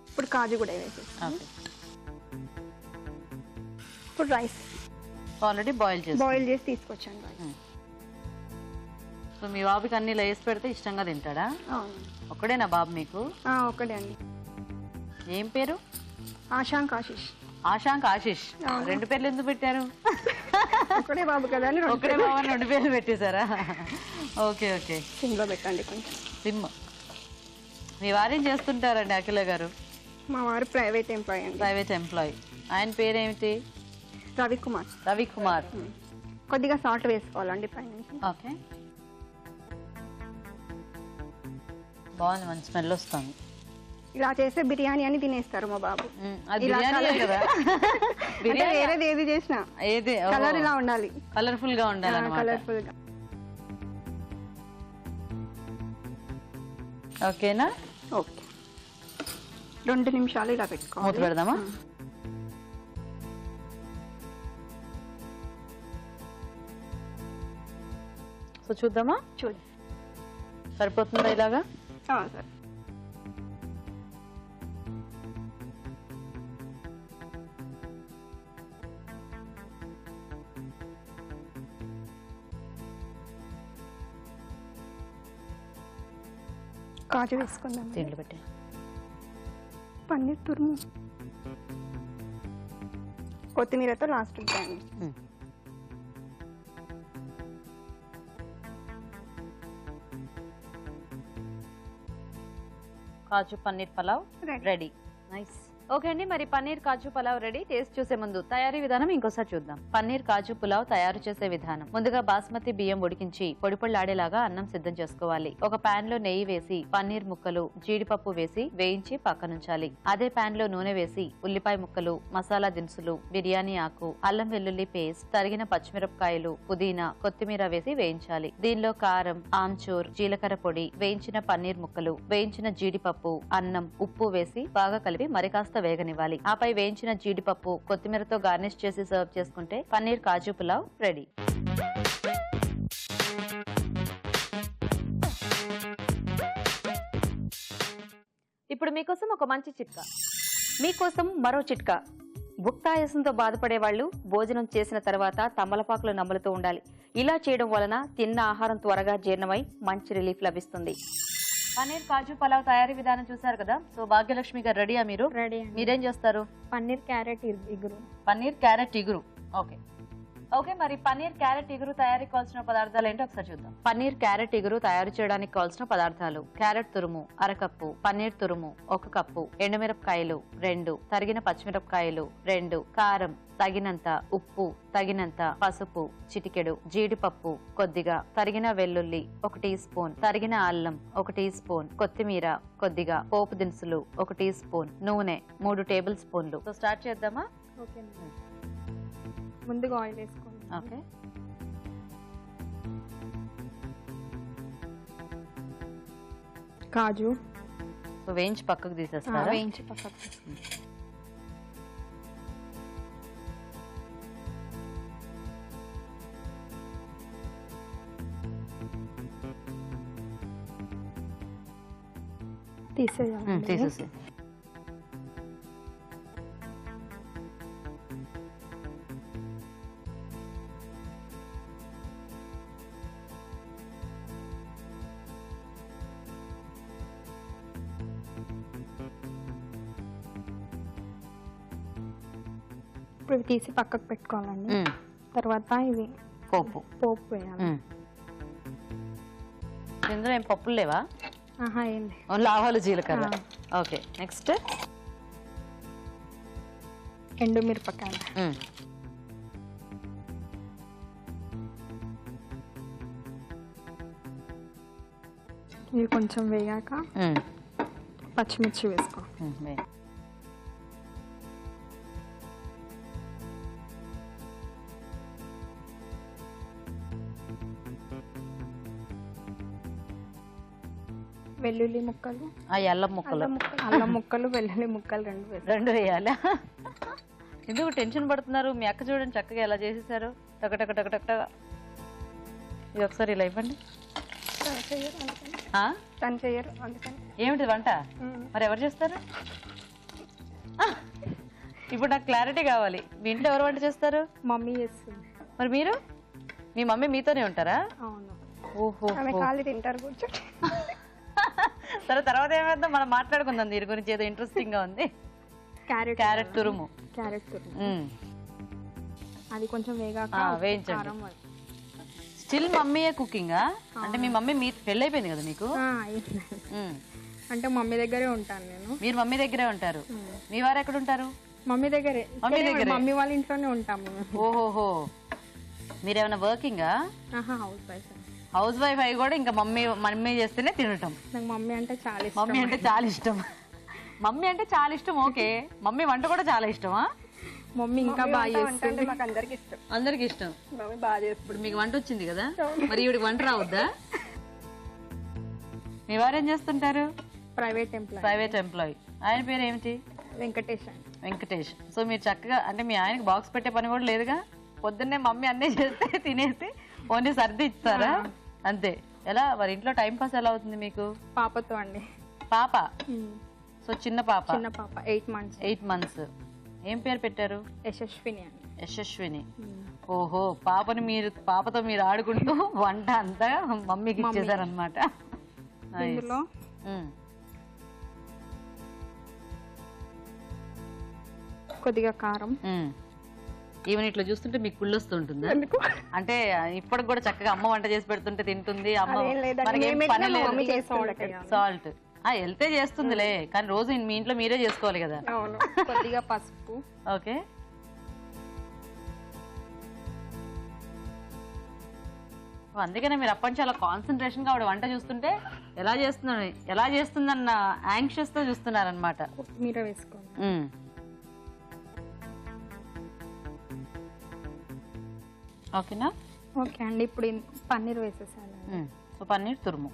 ఇప్పుడు కాజు కూడా వేసేసుకున్నాం. ఇప్పుడు రైస్ ఆల్రెడీ బాయిల్ చేసి తీసుకొచ్చాను రైస్. సో మీ బాబుకి అన్ని లేసి పెడితే ఇష్టంగా తింటాడా? ఒక్కడేనా బాబు మీకు? ఒక్కడే అండి. ఏం పేరు? ఆశాంక్ ఆశిష్. ఆశాంక్ ఆశిష్. రెండు పేర్లు ఎందుకు పెట్టారు? ఒక్కడే బాబు కదా అని. ఒక్కడే బాబు అని రెండు పేర్లు పెట్టేశారా? Okay okay. సిమ్లో పెట్టండి కొంచెం. సిమ్. మీ వారేం చేస్తుంటారండి అఖిల గారు? మా వారు ప్రైవేట్ ఎంప్లాయీ అండి. Private employee. ఆయన పేరేమిటి? రవికుమార్. రవికుమార్. కొద్దిగా సాల్ట్ వేసుకోవాలండి పైన. ఓకే. బాగుంది, మంచి స్మెల్ వస్తుంది. ఇలా చేస్తే బిర్యానీ అని తినేస్తారు మా బాబు. వేరేది ఏది చేసినా కలర్ ఇలా ఉండాలి, కలర్ఫుల్ గా ఉండాలి. కలర్ఫుల్ గా. ఓకేనా? ఓకే. 2 నిమిషాలు ఇలా పెట్టుకోవాలి. మూత పెడదామా? సో చూద్దామా? చూద్దాం. సరిపోతుందా ఇలాగా? సరే. కాజు వేసుకుందాం. దీంట్లో పెట్టి పన్నీర్ తురుము, కొత్తిమీరతో లాస్ట్ ఉంటాయండి. Kaju paneer pulao ready. Nice. Okay అండి, మరి పన్నీర్ కాజు పలావ్ రెడీ. టేస్ట్ చూసే ముందు తయారీ విధానం ఇంకోసారి చూద్దాం. పన్నీర్ కాజు పులావ్ తయారు చేసే విధానం. ముందుగా బాస్మతి బియ్యం ఉడికించి పొడి పొళ్ళాడేలాగా అన్నం సిద్ధం చేసుకోవాలి. ఒక పాన్ లో నెయ్యి వేసి పన్నీర్ ముక్కలు, జీడిపప్పు వేసి వేయించి పక్కనుంచాలి. అదే పాన్ లో నూనె వేసి ఉల్లిపాయ ముక్కలు, మసాలా దినుసులు, బిర్యానీ ఆకు, అల్లం వెల్లుల్లి పేస్ట్, తరిగిన పచ్చిమిరపకాయలు, పుదీనా, కొత్తిమీర వేసి వేయించాలి. దీనిలో కారం, ఆమ్చూర్, జీలకర్ర పొడి, వేయించిన పన్నీర్ ముక్కలు, వేయించిన జీడిపప్పు, అన్నం, ఉప్పు వేసి బాగా కలిపి మరికాస్త వేగనివ్వాలి. ఆపై వేయించిన జీడిపప్పు, కొత్తిమీరతో గార్నిష్ చేసి సర్వ్ చేసుకుంటే పన్నీర్ కాజు పులావ్ రెడీ. ఇప్పుడు మీకోసం ఒక మంచి చిట్కా. మీకోసం మరో చిట్కా. భుక్తాయాసంతో బాధపడే వాళ్ళు భోజనం చేసిన తర్వాత తమలపాకులు నములుతూ ఉండాలి. ఇలా చేయడం వలన తిన్న ఆహారం త్వరగా జీర్ణమై మంచి రిలీఫ్ లభిస్తుంది. పన్నీర్ కాజు పలావ్ తయారీ విధానం చూసారు కదా. సో భాగ్యలక్ష్మి గారు రెడీయా? మీరు రెడీ. మీరేం చేస్తారు? పన్నీర్ క్యారెట్ ఇగురు. పన్నీర్ క్యారెట్ ఇగురు. Okay okay. మరి పన్నీర్ క్యారెట్ ఇగురు తయారీకి కావాల్సిన పదార్థాలు ఏంటో ఒకసారి చూద్దాం. పన్నీర్ క్యారెట్ ఇగురు తయారు చేయడానికి కావాల్సిన పదార్థాలు: క్యారెట్ తురుము అరకప్పు, పన్నీర్ తురుము 1 కప్పు, ఎండుమిరపకాయలు 2, తరిగిన పచ్చిమిరపకాయలు 2, కారం తగినంత, ఉప్పు తగినంత, పసుపు చిటికెడు, జీడిపప్పు కొద్దిగా, తరిగిన వెల్లుల్లి 1 టీ స్పూన్, తరిగిన అల్లం 1 టీ స్పూన్, కొత్తిమీర కొద్దిగా, పోపు దినుసులు 1 టీ స్పూన్, నూనె 3 టేబుల్ స్పూన్లు. సో స్టార్ట్ చేద్దామా? ఓకే. ముందుగా ఆయిల్ వేసుకోండి. ఓకే. కాజు సో వేయించి పక్కకు తీసేస్తారా? వేయించి పక్కకు. తీసేయాలి. తీసేసి ఇప్పుడు ఇవి తీసి పక్కకు పెట్టుకోవాలండి. తర్వాత ఇవి పోపు పోపు వేయాలి. ఇందులో ఏం పప్పులు లేవా? ఏం లేదు. ఓన్లీ ఆవాలు జీలకర్ర. ఓకే, నెక్స్ట్ ఎండుమిరపకాయలు. ఇవి కొంచెం వేగాక పచ్చిమిర్చి వేసుకో. వెల్లుల్లి ముక్కలు, అల్లం ముక్కలు, అల్లం ముక్కలు, వెల్లుల్లి ముక్కలు రెండు వేయాలా? ఎందుకు టెన్షన్ పడుతున్నారు? మీ అక్క చూడండి చక్కగా ఎలా చేసేసారు. టక టక టక టక. ఇది ఒకసారి ఇలా ఇవ్వండి. తను చెయ్యరు అందుకని. ఏమిటి వంట? మరి ఎవరు చేస్తారు? ఇప్పుడు నాకు క్లారిటీ కావాలి. మీ ఇంట్లో ఎవరు వంట చేస్తారు? మమ్మీ చేస్తుంది. మరి మీరు? మీ మమ్మీ మీతోనే ఉంటారా? అవును. ఓహో, ఖాళీ తింటారు కూర్చొని. సరే, తర్వాత ఏమైందో మనం మాట్లాడుకుందాం దీని గురించి. ఏదో ఇంట్రెస్టింగ్ గా ఉంది. క్యారెట్ తురుము. అది కొంచెం వేగాక వేయించండి. స్టిల్ మమ్మీయే కుకింగ్? అంటే మీ మమ్మీ మీ పెళ్ళి అయిపోయింది కదా మీకు? అంటే మమ్మీ దగ్గరే ఉంటాను నేను. మీరు మమ్మీ దగ్గరే ఉంటారు. మీ వారు ఎక్కడ ఉంటారు? మమ్మీ దగ్గరే. మమ్మీ వాళ్ళ ఇంట్లోనే ఉంటాము. ఓహోహో, మీరేమైనా వర్కింగా? Housewife. హౌస్ వైఫ్ అయ్యి కూడా ఇంకా మమ్మీ చేస్తేనే తినటం. నాకు మమ్మీ అంటే చాలా ఇష్టం. మమ్మీ అంటే చాలా ఇష్టం. మమ్మీ అంటే చాలా ఇష్టం. ఓకే, మమ్మీ వంట కూడా చాలా ఇష్టమా? మమ్మీ ఇంకా బాగా చేస్తుంది. మాకు అందరికి ఇష్టం. అందరికి ఇష్టం. మమ్మీ బాగా చేస్తుంది. ఇప్పుడు మీకు వంట వచ్చింది కదా, మరి ఈవిడికి వంట రావద్దా? మీ వారు ఏం చేస్తుంటారు? Private employee. ఆయన పేరు ఏమిటి? వెంకటేష్. సో మీరు చక్కగా, అంటే మీ ఆయనకి బాక్స్ పెట్టే పని కూడా లేదుగా? పొద్దున్నే మమ్మీ అన్నీ చేస్తే తినేసి ఓన్లీ సర్ది ఇస్తారా? అంతే. ఎలా మరి ఇంట్లో టైం పాస్ ఎలా అవుతుంది మీకు? పాపతో అండి. పాప? సో చిన్న పాప. 8 months. ఏం పేరు పెట్టారు? యశస్విని. ఓహో, పాపతో మీరు ఆడుకుంటూ వంట అంతా మమ్మీకి ఇచ్చేసారనమాట. కొద్దిగా కారం. ఈవెన్ ఇట్లా చూస్తుంటే మీకు కుళ్ళు వస్తుంటుందా? అంటే ఇప్పటికి కూడా చక్కగా అమ్మ వంట చేసి పెడుతుంటే తింటుంది అమ్మ. సాల్ట్ వెళ్తే చేస్తుందిలే, కానీ రోజు మీ ఇంట్లో మీరే చేసుకోవాలి కదా. కొద్దిగా పసుపు. ఓకే, అందుకనే మీరు అప్పటి నుంచి అలా కాన్సన్ట్రేషన్ గా ఆవిడ వంట చూస్తుంటే ఎలా చేస్తుందన్న యాంగ్షియస్ తో చూస్తున్నారనమాట. మీరే వేసుకోండి. ఓకేనా? ఓకే అండి. ఇప్పుడు పన్నీర్ వేసేసాను. సో పన్నీర్ తురుము.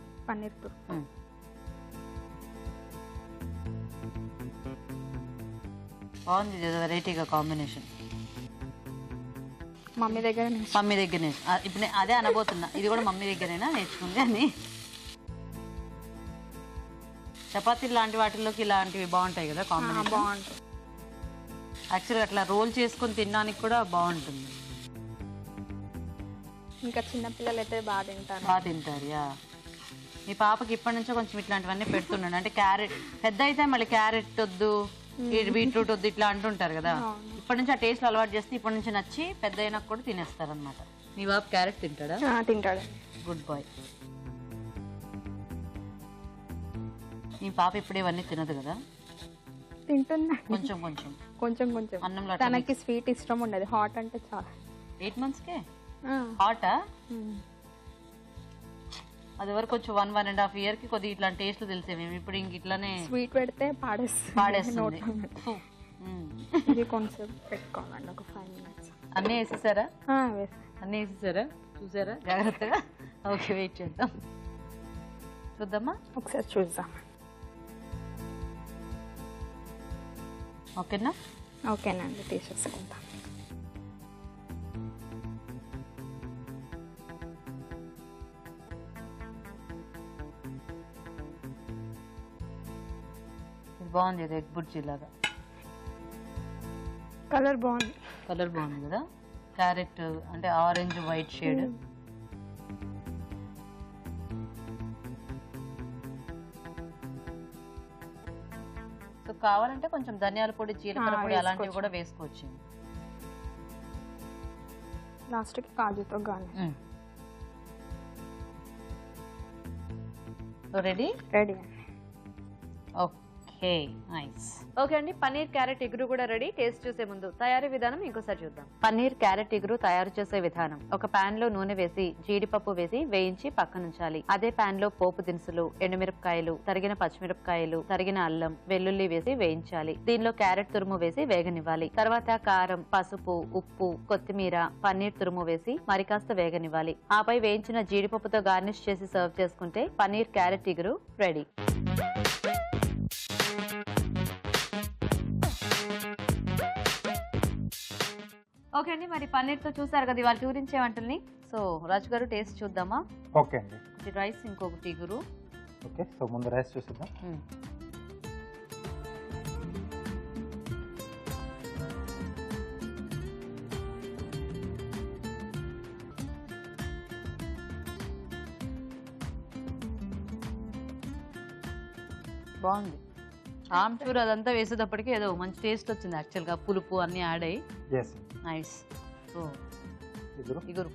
బాగుంది, వెరైటీగా కాంబినేషన్. మమ్మీ దగ్గర ఇప్పుడు అదే అనబోతున్నా, ఇది కూడా మమ్మీ దగ్గరేనా నేర్చుకుంది అని. చపాతీలు లాంటి వాటిల్లోకి ఇలాంటివి బాగుంటాయి కదా కాంబినేషన్. బాగుంటుంది. యాక్చువల్గా అట్లా రోల్ చేసుకొని తినడానికి కూడా బాగుంటుంది. ఇంకా చిన్నపిల్లలు అయితే బాగా తింటారు. యా, మీ పాపకి ఇప్పటి నుంచో కొంచెం ఇట్లాంటివన్నీ పెడుతున్నాను. అంటే క్యారెట్ పెద్ద అయితే మళ్ళీ క్యారెట్ వద్దు, బీట్రూట్ వద్దు ఇట్లా అంటుంటారు కదా. ఇప్పటి నుంచి ఆ టేస్ట్ అలవాటు చేస్తే ఇప్పటి నుంచి నచ్చి పెద్ద అయినా కూడా తినేస్తారు అనమాట. మీ బాబు క్యారెట్ తింటాడా? తింటాడు. Good bye. మీ పాప ఇప్పుడు ఇవన్నీ తినదు కదా? తింటున్నా, కొంచెం అన్నంలో. తనకి స్వీట్ ఇష్టం ఉండదు, హాట్ అంటే చాలా. 8 monthsకే హాటా? అది వరకు కొంచెం 1.5 year కి కొద్దిగా ఇట్లాంటి టేస్ట్లు తెలిసేవి. ఇప్పుడు ఇంక ఇట్లానే స్వీట్ పెడితే పాడేస్తుంది. ఇది కొంచెం పెట్టుకోవాలండి, ఒక 5 minutes. అన్నీ వేసేసారా? చూసారా జాగ్రత్తగా? ఓకే, వెయిట్ చేద్దాం. చూద్దామా? ఒకసారి చూద్దాం. ఓకేనండి, తీసేసుకుందాం. ఇది బాగుంది, ఇది ఎగ్ బుర్జీ లాగా. కలర్ బాగుంది. కలర్ బాగుంది కదా, క్యారెట్ అంటే ఆరెంజ్ వైట్ షేడ్. సో కావాలంటే కొంచెం ధనియాల పొడి, జీలకర్ర పొడి అలాంటివి కూడా వేసుకోవచ్చు. లాస్ట్కి కాజుతో garnish. Ready ready. Okay, nice. Okay అండి, పన్నీర్ క్యారెట్ ఇగురు కూడా రెడీ. టేస్ట్ చూసే ముందు తయారీ విధానం ఇంకోసారి చూద్దాం. పన్నీర్ క్యారెట్ ఇగురు తయారు చేసే విధానం: ఒక పాన్ లో నూనె వేసి జీడిపప్పు వేసి వేయించి పక్కనుంచాలి. అదే పాన్ లో పోపు దినుసులు, ఎండుమిరపకాయలు, తరిగిన పచ్చిమిరపకాయలు, తరిగిన అల్లం, వెల్లుల్లి వేసి వేయించాలి. దీనిలో క్యారెట్ తురుము వేసి వేగనివ్వాలి. తర్వాత కారం, పసుపు, ఉప్పు, కొత్తిమీర, పన్నీర్ తురుము వేసి మరి కాస్త వేగనివ్వాలి. ఆపై వేయించిన జీడిపప్పుతో గార్నిష్ చేసి సర్వ్ చేసుకుంటే పన్నీర్ క్యారెట్ ఇగురు రెడీ. ఓకే అండి, మరి పన్నీర్తో చూసారు కదా ఇవాళ చూరించే వంటల్ని. సో రాజు గారు టేస్ట్ చూద్దామా? ఓకే అండి. ఒకటి రైస్, ఇంకొకటి ఇగురు. ఓకే, సో ముందు రైస్ చూసిద్దాం. బాగుంది. ఆమ్చూర్ అదంతా వేసేటప్పటికి ఏదో మంచి టేస్ట్ వచ్చింది. యాక్చువల్గా పులుపు అన్నీ యాడ్ అయ్యి ఎస్. నైస్. సో ఇగురు ఇగురు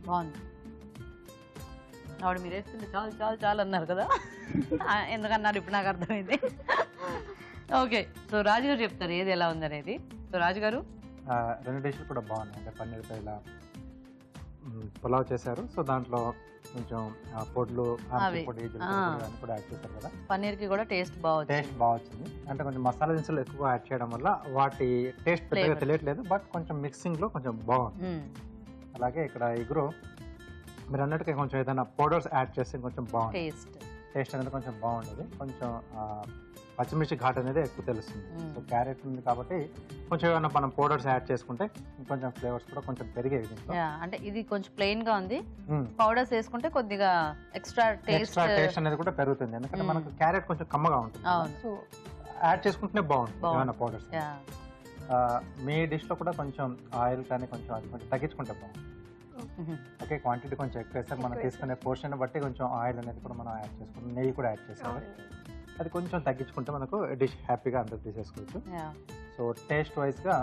బాగుంది. ఆవిడ మీరు వేస్తుంది చాలు చాలు చాలు అన్నారు కదా, ఎందుకన్నారు ఇప్పుడు నాకు అర్థమైంది. ఓకే, సో రాజుగారు చెప్తారు ఏది ఎలా ఉందనేది. సో రాజుగారు, రెండు డిష్లు కూడా బాగున్నాయి. అంటే పన్నీర్తో ఇలా పులావ్ చేశారు. సో దాంట్లో కొంచెం పొడులు, పొడి, అన్ని కూడా యాడ్ చేశారు కదా. పన్నీర్ కి కూడా టేస్ట్ బాగుంది. టేస్ట్ బాగా వచ్చింది. అంటే కొంచెం మసాలా దినుసులు ఎక్కువ యాడ్ చేయడం వల్ల వాటి టేస్ట్ పెద్దగా తెలియట్లేదు, బట్ కొంచెం మిక్సింగ్ లో కొంచెం బాగుంది. అలాగే ఇక్కడ ఇగురు మీరు అన్నట్టుగా కొంచెం ఏదైనా పౌడర్స్ యాడ్ చేస్తే కొంచెం బాగుంది. టేస్ట్ అనేది కొంచెం బాగుండేది. కొంచెం పచ్చిమిర్చి ఘాట్ అనేది ఎక్కువ తెలుస్తుంది. సో క్యారెట్ ఉంది కాబట్టి కొంచెం ఏమైనా మనం పౌడర్స్ యాడ్ చేసుకుంటే కొంచెం ఫ్లేవర్స్ కూడా కొంచెం పెరిగేవి దీంట్లో. అంటే ఇది కొంచెం ప్లెయిన్ గా ఉంది, పౌడర్స్ వేసుకుంటే కొద్దిగా ఎక్స్ట్రా టేస్ట్ అనేది కూడా పెరుగుతుంది. ఎందుకంటే మనకు క్యారెట్ కొంచెం కమ్మగా ఉంటుంది. సో యాడ్ చేసుకుంటేనే బాగుంటుంది ఏమైనా పౌడర్స్. మీ డిష్ లో కూడా కొంచెం ఆయిల్ కానీ కొంచెం అది కొంచెం తగ్గించుకుంటే బాగుంటుంది. ఓకే, క్వాంటిటీ కొంచెం ఎక్కువ వేస్తారు. మనం తీసుకునే పోర్షన్ బట్టి కొంచెం ఆయిల్ అనేది కూడా మనం యాడ్ చేసుకుంటాం. నెయ్యి కూడా యాడ్ చేసుకోవాలి. అది కొంచెం తగ్గించుకుంటే మనకు డిష్ హ్యాపీగా అందరూ తీసేసుకోవచ్చు. సో టేస్ట్ వైజ్ గా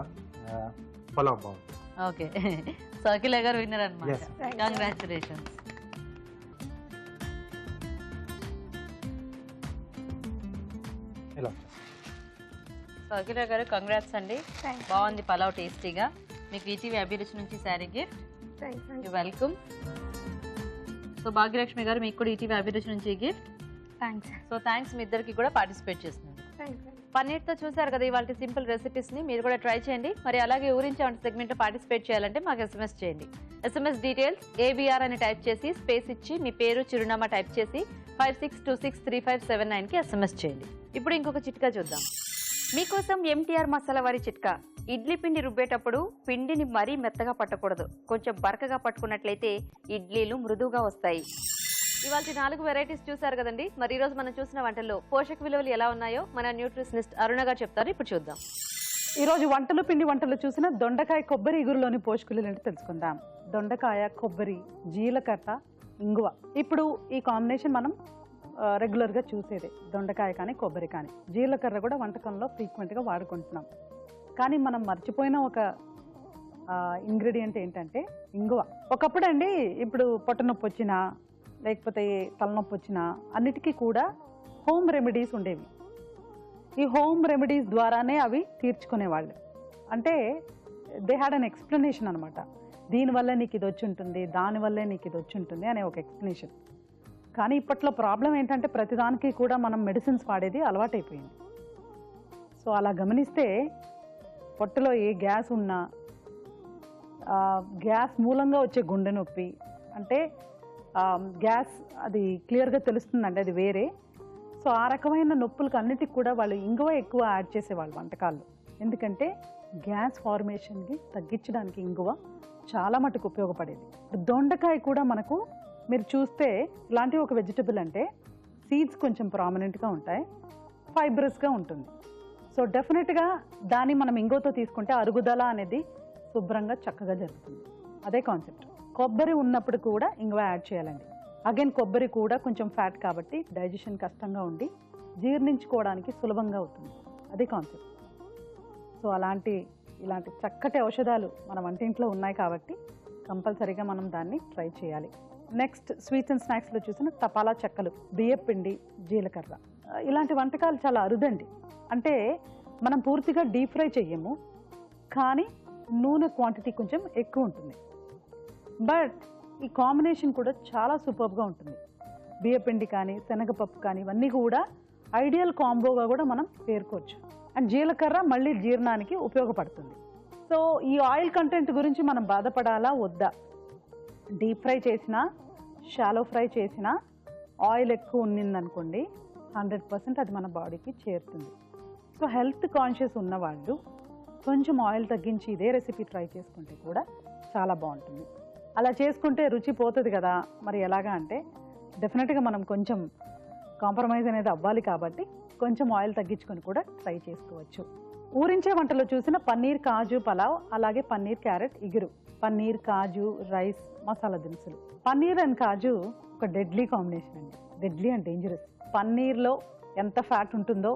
పులావ్ బాగుంది. ఓకే, సో అఖిల గారు విన్నర్ అన్నమాట. కంగ్రాచులేషన్స్. ఇలా సో అఖిల గారు కంగ్రాట్స్ అండి, బాగుంది పలావ్ టేస్టీగా. మీకు ఈటీవీ అభిరుచి నుంచి sari gift. You welcome. So Bhagyalakshmi గారు మీకు కూడా ఈటీవీ అభిరుచి నుంచి గిఫ్ట్. సో థ్యాంక్స్ మీ ఇద్దరికి కూడా పార్టిసిపేట్ చేస్తున్నారు. పన్నీర్తో చూసారు కదా ఇవాళ సింపుల్ రెసిపీస్ ని, మీరు కూడా ట్రై చేయండి. మరి అలాగే ఊరించే వంట సెగ్మెంట్ లో పార్టిసిపేట్ చేయాలంటే మాకు SMS చేయండి. SMS డీటెయిల్స్ ABR అని టైప్ చేసి స్పేస్ ఇచ్చి మీ పేరు, చిరునామా టైప్ చేసి 56263579 కి SMS చేయండి. ఇప్పుడు ఇంకొక చిట్కా చూద్దాం. మీకోసం MTR మసాలా వారి చిట్కా. ఇడ్లీ పిండి రుబ్బేటప్పుడు పిండిని మరీ మెత్తగా పట్టకూడదు. కొంచెం బరకగా పట్టుకున్నట్లయితే ఇడ్లీలు మృదువుగా వస్తాయి. ఇవాళ 4 వెరైటీస్ చూసారు కదండి. మరి ఈ రోజు మనం చూసిన వంటల్లో పోషక విలువలు ఎలా ఉన్నాయో మన న్యూట్రిషనిస్ట్ అరుణ గారు చెప్తారు. ఇప్పుడు చూద్దాం. ఈ రోజు వంటలు పిండి వంటలు చూసిన దొండకాయ కొబ్బరి ఇగురులోని పోషకులు ఏంటో తెలుసుకుందాం. దొండకాయ, కొబ్బరి, జీలకర్ర, ఇంగువ. ఇప్పుడు ఈ కాంబినేషన్ మనం రెగ్యులర్గా చూసేదే. దొండకాయ కానీ కొబ్బరి కానీ. జీలకర్ర కూడా వంటకంలో ఫ్రీక్వెంట్గా వాడుకుంటున్నాం. కానీ మనం మర్చిపోయిన ఒక ఇంగ్రీడియంట్ ఏంటంటే ఇంగువ. ఒకప్పుడు అండి, ఇప్పుడు పొట్ట నొప్పి వచ్చినా లేకపోతే తలనొప్పి వచ్చినా అన్నిటికీ కూడా హోమ్ రెమెడీస్ ఉండేవి. ఈ హోమ్ రెమెడీస్ ద్వారానే అవి తీర్చుకునేవాళ్ళు. అంటే దే హ్యాడ్ అన్ ఎక్స్ప్లెనేషన్ అనమాట. దీనివల్ల నీకు ఇది వచ్చి ఉంటుంది, దానివల్లే నీకు ఇది వచ్చి ఉంటుంది అనే ఒక ఎక్స్ప్లెనేషన్. కానీ ఇప్పట్లో ప్రాబ్లం ఏంటంటే ప్రతిదానికి కూడా మనం మెడిసిన్స్ వాడేది అలవాటైపోయింది. సో అలా గమనిస్తే పొట్టలో ఏ గ్యాస్ ఉన్నా, గ్యాస్ మూలంగా వచ్చే గుండె నొప్పి అంటే గ్యాస్ అది క్లియర్గా తెలుస్తుందండి, అది వేరే. సో సో ఆ రకమైన నొప్పులకు అన్నిటికి కూడా వాళ్ళు ఇంగువ ఎక్కువ యాడ్ చేసేవాళ్ళు వంటకాల్లో. ఎందుకంటే గ్యాస్ ఫార్మేషన్కి తగ్గించడానికి ఇంగువ చాలా మటుకు ఉపయోగపడేది. దొండకాయ కూడా మనకు మీరు చూస్తే ఇలాంటి ఒక వెజిటబుల్ అంటే సీడ్స్ కొంచెం ప్రామినెంట్గా ఉంటాయి, ఫైబ్రస్గా ఉంటుంది. సో డెఫినెట్గా దాన్ని మనం ఇంగువతో తీసుకుంటే అరుగుదల అనేది శుభ్రంగా చక్కగా జరుగుతుంది. అదే కాన్సెప్ట్. కొబ్బరి ఉన్నప్పుడు కూడా ఇంగువ యాడ్ చేయాలండి. అగైన్ కొబ్బరి కూడా కొంచెం ఫ్యాట్ కాబట్టి డైజెషన్ కష్టంగా ఉండి జీర్ణించుకోవడానికి సులభంగా అవుతుంది. అదే కాన్సెప్ట్. సో ఇలాంటి చక్కటి ఔషధాలు మన వంటింట్లో ఉన్నాయి కాబట్టి కంపల్సరీగా మనం దాన్ని ట్రై చేయాలి. నెక్స్ట్ స్వీట్స్ అండ్ స్నాక్స్లో చూసిన తపాలా చెక్కలు, బియ్యపిండి, జీలకర్ర, ఇలాంటి వంటకాలు చాలా అరుదండి. అంటే మనం పూర్తిగా డీప్ ఫ్రై చెయ్యము, కానీ నూనె క్వాంటిటీ కొంచెం ఎక్కువ ఉంటుంది. బట్ ఈ కాంబినేషన్ కూడా చాలా సూపర్గా ఉంటుంది. బియ్యపిండి కానీ శనగపప్పు కానీ ఇవన్నీ కూడా ఐడియల్ కాంబోగా కూడా మనం పేర్కోవచ్చు. అండ్ జీలకర్ర మళ్ళీ జీర్ణానికి ఉపయోగపడుతుంది. సో ఈ ఆయిల్ కంటెంట్ గురించి మనం బాధపడాలా వద్దా? డీప్ ఫ్రై చేసినా షాలో ఫ్రై చేసినా ఆయిల్ ఎక్కువ ఉన్నిందనుకోండి 100% అది మన బాడీకి చేరుతుంది. సో హెల్త్ కాన్షియస్ ఉన్నవాళ్ళు కొంచెం ఆయిల్ తగ్గించి ఇదే రెసిపీ ట్రై చేసుకుంటే కూడా చాలా బాగుంటుంది. అలా చేసుకుంటే రుచి పోతుంది కదా, మరి ఎలాగా అంటే డెఫినెట్గా మనం కొంచెం కాంప్రమైజ్ అనేది అవ్వాలి కాబట్టి కొంచెం ఆయిల్ తగ్గించుకొని కూడా ట్రై చేసుకోవచ్చు. ఊరించే వంటలో చూసిన పన్నీర్ కాజు పలావ్, అలాగే పన్నీర్ క్యారెట్ ఇగురు, పన్నీర్ కాజు రైస్ మసాలా దినుసులు. పన్నీర్ అండ్ కాజు ఒక డెడ్లీ కాంబినేషన్ అండి. Deadly and dangerous. పన్నీర్లో ఎంత ఫ్యాట్ ఉంటుందో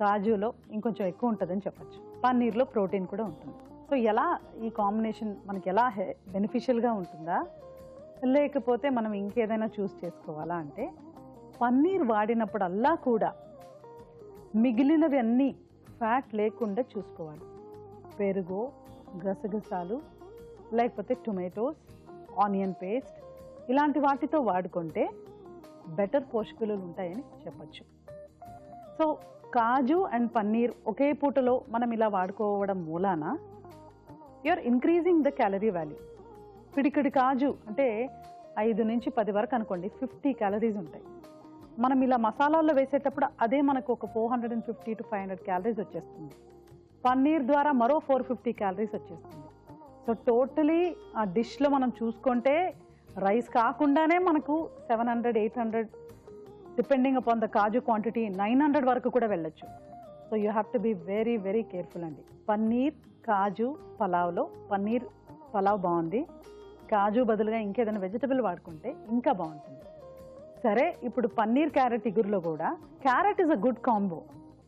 కాజులో ఇంకొంచెం ఎక్కువ ఉంటుందని చెప్పచ్చు. పన్నీర్లో ప్రోటీన్ కూడా ఉంటుంది. సో ఎలా ఈ కాంబినేషన్ మనకి ఎలా బెనిఫిషియల్గా ఉంటుందా, లేకపోతే మనం ఇంకేదైనా చూస్ చేసుకోవాలా అంటే పన్నీర్ వాడినప్పుడల్లా కూడా మిగిలినవి అన్నీ ఫ్యాట్ లేకుండా చూసుకోవాలి. పెరుగు, గసగసాలు, లేకపోతే టొమాటోస్, ఆనియన్ పేస్ట్ ఇలాంటి వాటితో వాడుకుంటే బెటర్ పోషకాలు ఉంటాయని చెప్పచ్చు. సో కాజు అండ్ పన్నీర్ ఒకే పూటలో మనం ఇలా వాడుకోవడం మూలాన you're increasing the calorie value. పిడికిడి కాజు అంటే 5 నుంచి 10 వరకు అనుకోండి 50 క్యాలరీస్ ఉంటాయి. మనం ఇలా మసాలాల్లో వేసేటప్పుడు అదే మనకు ఒక 450 to 500 క్యాలరీస్ వచ్చేస్తుంది. పన్నీర్ ద్వారా మరో 450 క్యాలరీస్ వచ్చేస్తుంది. సో టోటలీ ఆ డిష్లో మనం చూసుకుంటే రైస్ కాకుండానే మనకు 700-800 depending upon the kaju quantity 900 వరకు కూడా వెళ్ళొచ్చు. So you have to be very very careful అండి. పన్నీర్ కాజు పలావ్లో పన్నీర్ పలావ్ బాగుంది, కాజు బదులుగా ఇంకేదైనా వెజిటబుల్ వాడుకుంటే ఇంకా బాగుంటుంది. సరే, ఇప్పుడు పన్నీర్ క్యారెట్ ఇగురులో కూడా carrot is a good combo.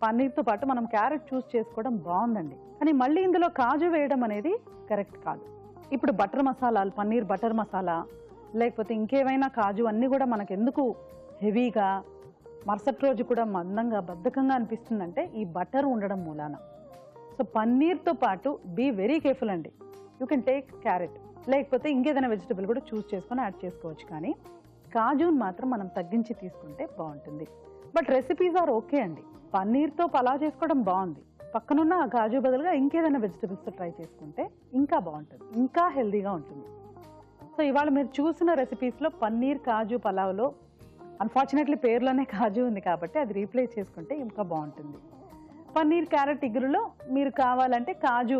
పన్నీర్తో పాటు మనం క్యారెట్ చూస్ చేసుకోవడం బాగుందండి, కానీ మళ్ళీ ఇందులో కాజు వేయడం అనేది కరెక్ట్ కాదు. ఇప్పుడు బటర్ మసాలాలు, పన్నీర్ బటర్ మసాలా లేకపోతే ఇంకేమైనా కాజు అన్నీ కూడా మనకు ఎందుకు హెవీగా మరుసటి రోజు కూడా మందంగా బద్ధకంగా అనిపిస్తుందంటే ఈ బటర్ ఉండడం మూలాన. సో పన్నీర్తో పాటు బీ వెరీ కేర్ఫుల్ అండి. యూ కెన్ టేక్ క్యారెట్ లేకపోతే ఇంకేదైనా వెజిటబుల్ కూడా చూస్ చేసుకొని యాడ్ చేసుకోవచ్చు, కానీ కాజుని మాత్రం మనం తగ్గించి తీసుకుంటే బాగుంటుంది. బట్ రెసిపీస్ ఆర్ ఓకే అండి. పన్నీర్తో పలావ్ చేసుకోవడం బాగుంది, పక్కనున్న ఆ కాజు బదులుగా ఇంకేదైనా వెజిటబుల్స్తో ట్రై చేసుకుంటే ఇంకా బాగుంటుంది, ఇంకా హెల్దీగా ఉంటుంది. సో ఇవాళ మీరు చూసిన రెసిపీస్లో పన్నీర్ కాజు పలావ్లో అన్ఫార్చునేట్లీ పేరులోనే కాజు ఉంది కాబట్టి అది రీప్లేస్ చేసుకుంటే ఇంకా బాగుంటుంది. పన్నీర్ క్యారెట్ ఇగురులో మీరు కావాలంటే కాజు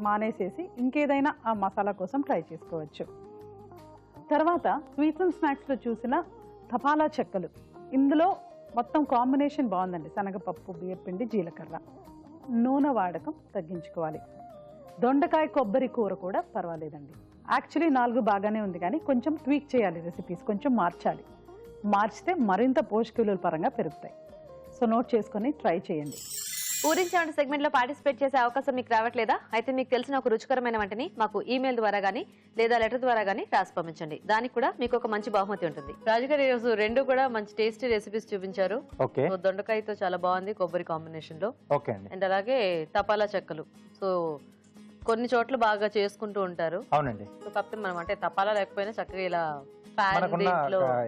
మానేసేసి ఇంకేదైనా ఆ మసాలా కోసం ట్రై చేసుకోవచ్చు. తర్వాత స్వీట్స్ అండ్ స్నాక్స్లో చూసిన తపాలా చెక్కలు, ఇందులో మొత్తం కాంబినేషన్ బాగుందండి. శనగపప్పు, బియ్యపిండి, జీలకర్ర. నూనె వాడకం తగ్గించుకోవాలి. దొండకాయ కొబ్బరి కూర కూడా పర్వాలేదండి. యాక్చువల్లీ 4 బాగానే ఉంది, కానీ కొంచెం ట్వీక్ చేయాలి, రెసిపీస్ కొంచెం మార్చాలి. మార్చితే మరింత పోషకాల పరంగా పెరుగుతాయి. సో నోట్ చేసుకొని ట్రై చేయండి. ఊరించే సెగ్మెంట్లో పార్టిసిపేట్ చేసే అవకాశం మీకు రావట్లేదా? అయితే మీకు తెలిసిన ఒక రుచికరమైన వంటని మాకు ఈమెయిల్ ద్వారా కానీ లేదా లెటర్ ద్వారా కానీ రాసి పంపించండి. దానికి కూడా మీకు ఒక మంచి బహుమతి ఉంటుంది. రాజుగారు ఈరోజు 2 కూడా మంచి టేస్టీ రెసిపీస్ చూపించారు. దొండకాయతో చాలా బాగుంది, కొబ్బరి కాంబినేషన్ లో. అండ్ అలాగే తపాలా చెక్కలు. సో కొన్ని చోట్ల బాగా చేసుకుంటూ ఉంటారు. అవునండి. సో కాకపోతే మనం అంటే తపాలా లేకపోయినా చక్కగా ఇలా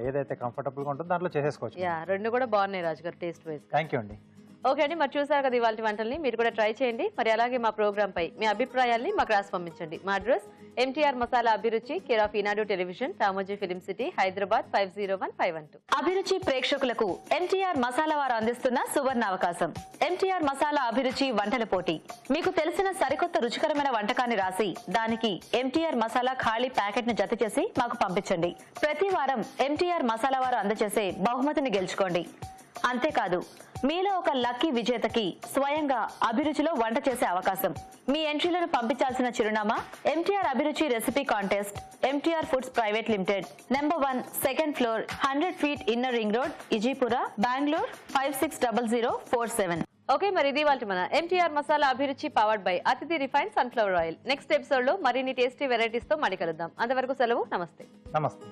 ఏదైతే కంఫర్టబుల్ గా ఉంటుందో దాంట్లో చేసేసుకోవచ్చు. 2 కూడా బాగున్నాయి రాజుగారు టేస్ట్ వైజ్. థ్యాంక్ యూ అండి. ఓకే అండి, మరి చూసారు కదా ఇవాళ వంటల్ని. మీరు కూడా ట్రై చేయండి. మరి అలాగే మా ప్రోగ్రామ్ పై మీ అభిప్రాయాల్ని మాకు రాసి పంపించండి. మా అడ్రస్ ఎంటీఆర్ మసాలా అభిరుచి, care of Eenadu television, Ramoji film city, Hyderabad 501512. అభిరుచి ప్రేక్షకులకు ఎంటీఆర్ మసాలా వారు అందిస్తున్న సువర్ణ అవకాశం. ఎంటీఆర్ మసాలా అభిరుచి వంటల పోటీ. మీకు తెలిసిన సరికొత్త రుచికరమైన వంటకాన్ని రాసి దానికి ఎంటీఆర్ మసాలా ఖాళీ ప్యాకెట్ ను జత చేసి మాకు పంపించండి. ప్రతి వారం ఎంటీఆర్ మసాలా వారు అందజేసే బహుమతిని గెలుచుకోండి. అంతేకాదు, మీలో ఒక లక్కీ విజేతకి స్వయంగా అభిరుచిలో వంట చేసే అవకాశం. మీ ఎంట్రీలను పంపించాల్సిన చిరునామా ఎంటీఆర్ అభిరుచి recipe contest, MTR foods private limited, number 1, second floor, 100 feet inner ring road, Ejipura, Bengaluru 560047. Okay, మరి ఇది వాళ్ళ మన MTR masala Abhiruchi powered by Athithi refine sunflower oil. Next episode లో మరిన్ని టేస్టీ వెరైటీస్ తో మళ్ళీ కలుద్దాం. అంతవరకు సెలవు, నమస్తే. నమస్తే.